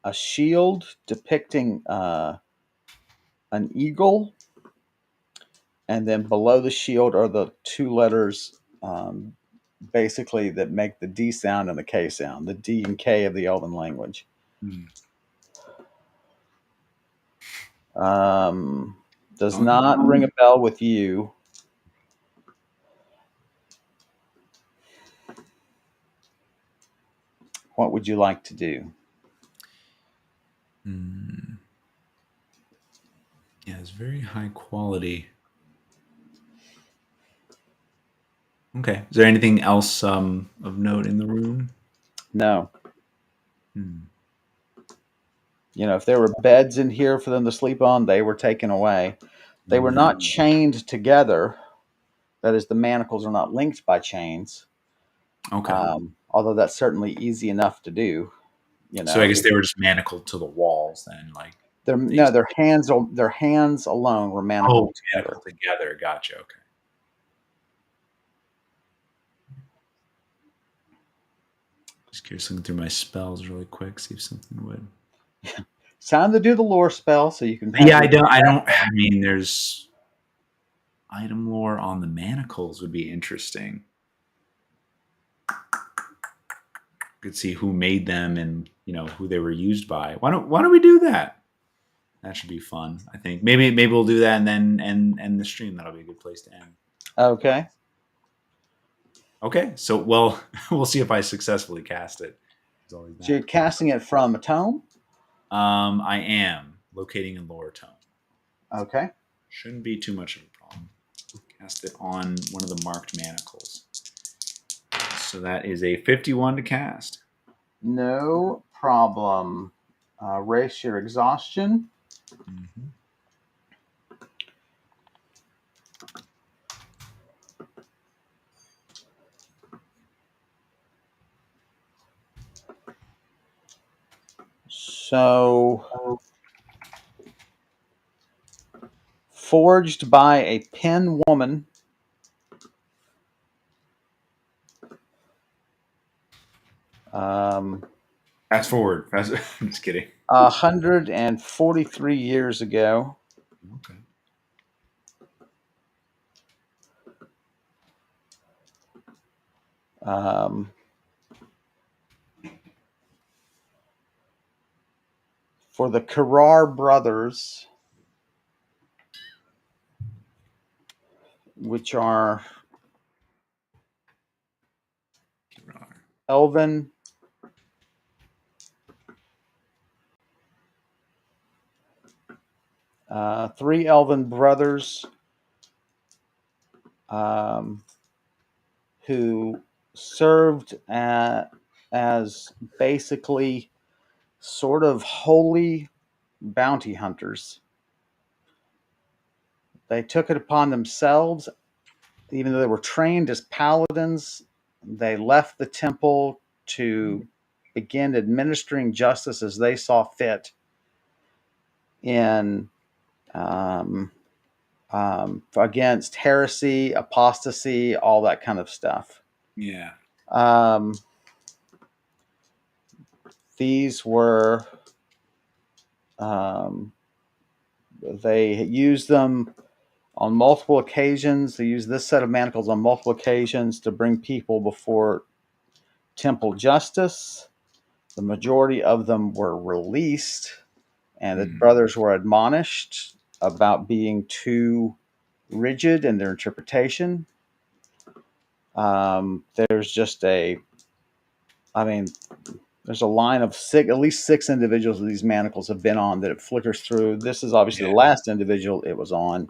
a shield depicting an eagle, and then below the shield are the two letters, basically that make the D sound and the K sound, the D and K of the Elven language. Hmm. Um, does Okay. not ring a bell with you. What would you like to do? Hmm. Yeah, it's very high quality. Okay. Is there anything else of note in the room? No. Hmm. If there were beds in here for them to sleep on, they were taken away. They were not Mm. chained together. That is, the manacles are not linked by chains. Okay. Although that's certainly easy enough to do. So I guess If they were just manacled to the walls then, like they're they. no, their hands alone were manacled Oh, together. manacled together. Gotcha. Okay. Just curious, looking through my spells really quick, see if something would. It's time to do the lore spell so you can have Yeah, I your. don't. I don't. I mean, there's item lore on the manacles would be interesting. Could see who made them and who they were used by. Why don't we do that? That should be fun. I think maybe we'll do that and then end the stream. That'll be a good place to end. Okay. Okay, so well, we'll see if I successfully cast it. There's always So you're that. casting it from a tome. I am locating a lower tone. Okay. Shouldn't be too much of a problem. Cast it on one of the marked manacles. So that is a 51 to cast. No problem. Race your exhaustion. Mm-hmm. So, forged by a pen woman, um, Fast forward. I'm just kidding. 143 years ago. Okay. Um, for the Carrar brothers, which are Elvin, three Elven brothers um, who served as basically sort of holy bounty hunters. They took it upon themselves, even though they were trained as paladins, they left the temple to begin administering justice as they saw fit in against heresy, apostasy, all that kind of stuff. Yeah. Um, these were um, they used them on multiple occasions. They used this set of manacles on multiple occasions to bring people before temple justice. The majority of them were released, and the Mm. brothers were admonished about being too rigid in their interpretation. There's just I mean, there's a line of at least six individuals that these manacles have been on that it flickers through. This is obviously Yeah. the last individual it was on,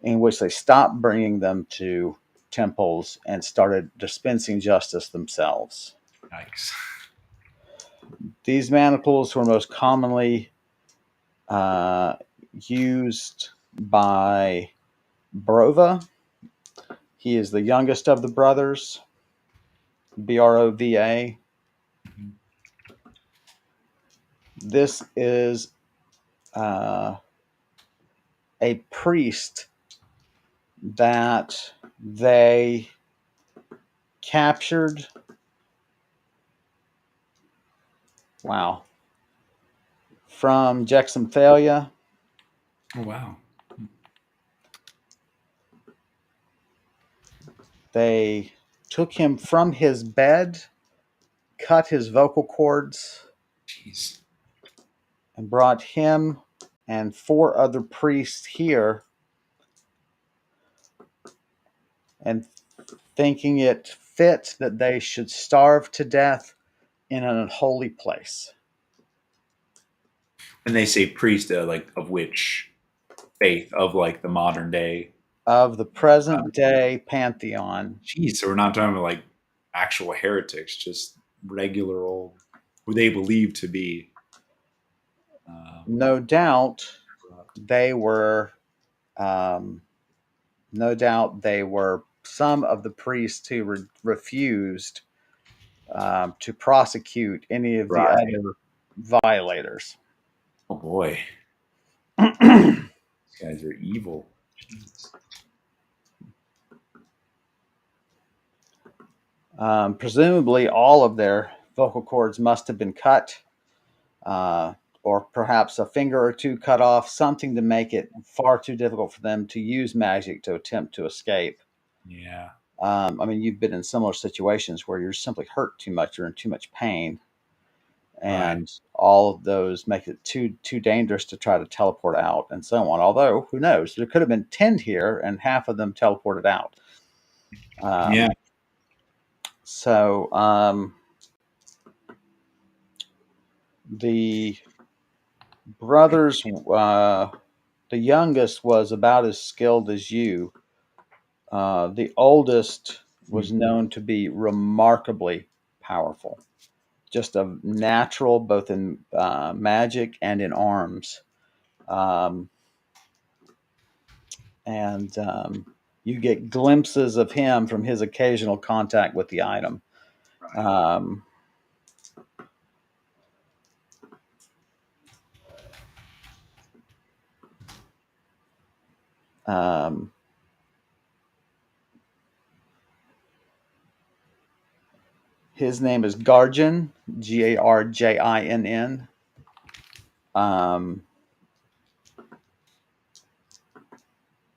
in which they stopped bringing them to temples and started dispensing justice themselves. Nice. These manacles were most commonly uh, used by Brova. He is the youngest of the brothers, Brova. Mhm. This is uh, a priest that they captured. Wow. From Jexamphalia. Oh wow. They took him from his bed, cut his vocal cords, Jeez. and brought him and four other priests here, and thinking it fit that they should starve to death in an unholy place. And they say priest, like of which faith? Of like the modern day. of the present day pantheon. Geez, so we're not talking about like actual heretics, just regular old who they believe to be um, No doubt corrupt. they were, um, no doubt they were some of the priests who refused to prosecute any of the Right. other violators. Oh boy, these guys are evil. Jeez. Presumably, all of their vocal cords must have been cut, uh, or perhaps a finger or two cut off, something to make it far too difficult for them to use magic to attempt to escape. Yeah. I mean, you've been in similar situations where you're simply hurt too much or in too much pain, Right. and all of those make it too dangerous to try to teleport out and so on. Although, who knows? There could have been 10 here, and half of them teleported out. Yeah. Um, so the brothers, the youngest was about as skilled as you. The oldest Hmm. was known to be remarkably powerful, just a natural, both in magic and in arms. Um, and you get glimpses of him from his occasional contact with the item. Right. Um, um, his name is Garjin, Garjinn. Um,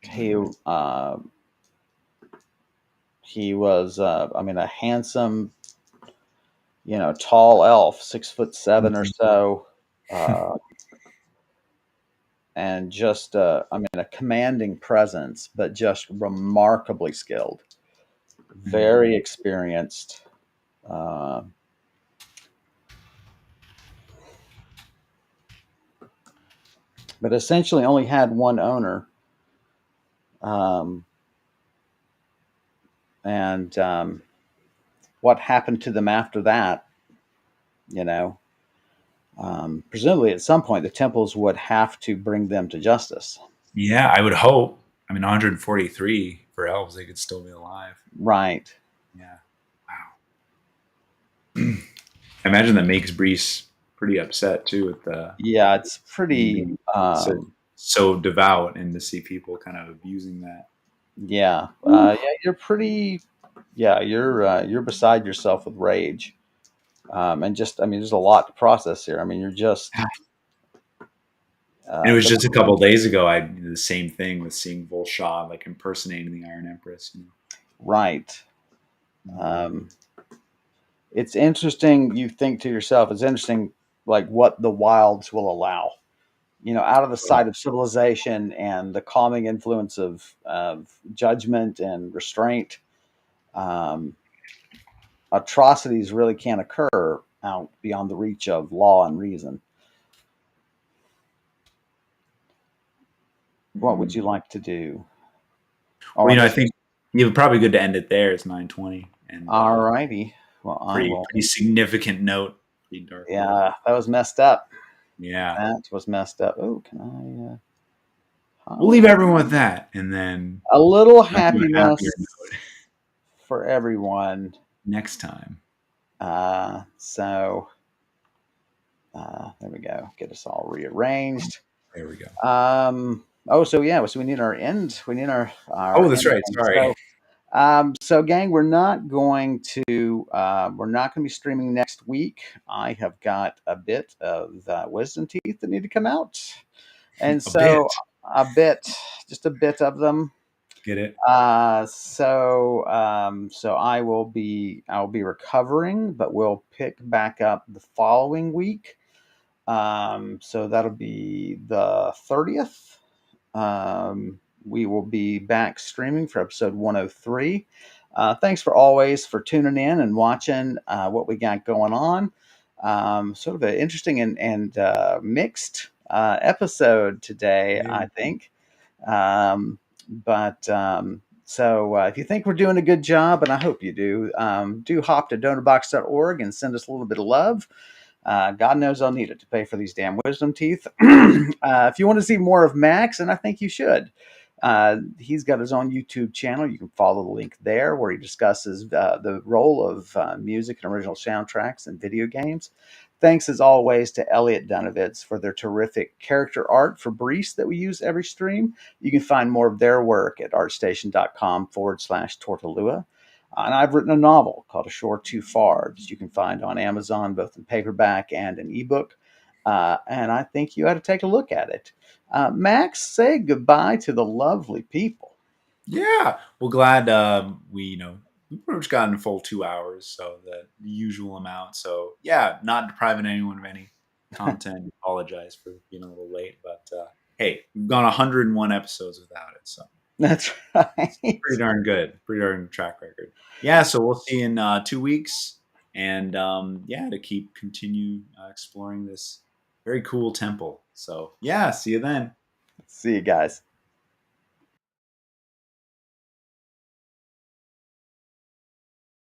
he uh, he was, I mean, a handsome, tall elf, 6'7" or Mhm. so, uh, and just, I mean, a commanding presence, but just remarkably skilled, Mhm. very experienced. Uh, but essentially only had one owner. Um, and what happened to them after that, you know, presumably at some point the temples would have to bring them to justice. Yeah, I would hope. I mean, 143 for elves, they could still be alive. Right. Yeah. Wow. I imagine that makes Brees pretty upset too with the Yeah, it's him pretty. being so devout and to see people kind of abusing that. Yeah, yeah, you're pretty. Yeah, you're beside yourself with rage, and just, I mean, there's a lot to process here. I mean, you're just And it was the just a couple of days ago I did the same thing with seeing Volshad like impersonating the Iron Empress. right. Mhm. Um, it's interesting. You think to yourself, it's interesting, like what the wilds will allow. Out of the Right. sight of civilization and the calming influence of judgment and restraint. Um, Atrocities really can't occur out beyond the reach of law and reason. What would Mhm. you like to do? Well, Oh, I I guess. think you're probably good to end it there. It's 9:20 and All righty. Well, I pretty will. pretty significant note. Pretty dark note. Yeah, that was messed up. Yeah. That was messed up. Oh, can I? We'll leave Hallelujah. everyone with that and then A little back to a happier happiness note for everyone. next time. So there we go. Get us all rearranged. There we go. Oh, so yeah, so we need our end. We need our Oh, that's end right. thing. Sorry. So gang, we're not going to be streaming next week. I have got a bit of wisdom teeth that need to come out, and A bit. so a bit, just a bit of them. Get it? So I will be recovering, but we'll pick back up the following week. So that'll be the 30th. We will be back streaming for episode 103. Thanks for tuning in and watching what we got going on. Sort of an interesting and mixed episode today, Yeah. I think. Um, But so if you think we're doing a good job, and I hope you do hop to donorbox.org and send us a little bit of love. God knows I'll need it to pay for these damn wisdom teeth. If you want to see more of Max, and I think you should, he's got his own YouTube channel. You can follow the link there where he discusses the role of music and original soundtracks in video games. Thanks as always to Elliot Dunovitz for their terrific character art for Brise that we use every stream. You can find more of their work at artstation.com/Tortalua. And I've written a novel called A Shore Too Far that you can find on Amazon, both in paperback and an ebook. And I think you ought to take a look at it. Max, say goodbye to the lovely people. Yeah. Well, glad we pretty much got in a full 2 hours, so the usual amount. So yeah, not depriving anyone of any content. Apologize for being a little late, but hey, we've gone 101 episodes without it, so That's it's right. pretty darn good. Pretty darn track record. Yeah. So we'll see you in 2 weeks, and yeah, to continue exploring this very cool temple. So yeah, see you then. See you guys.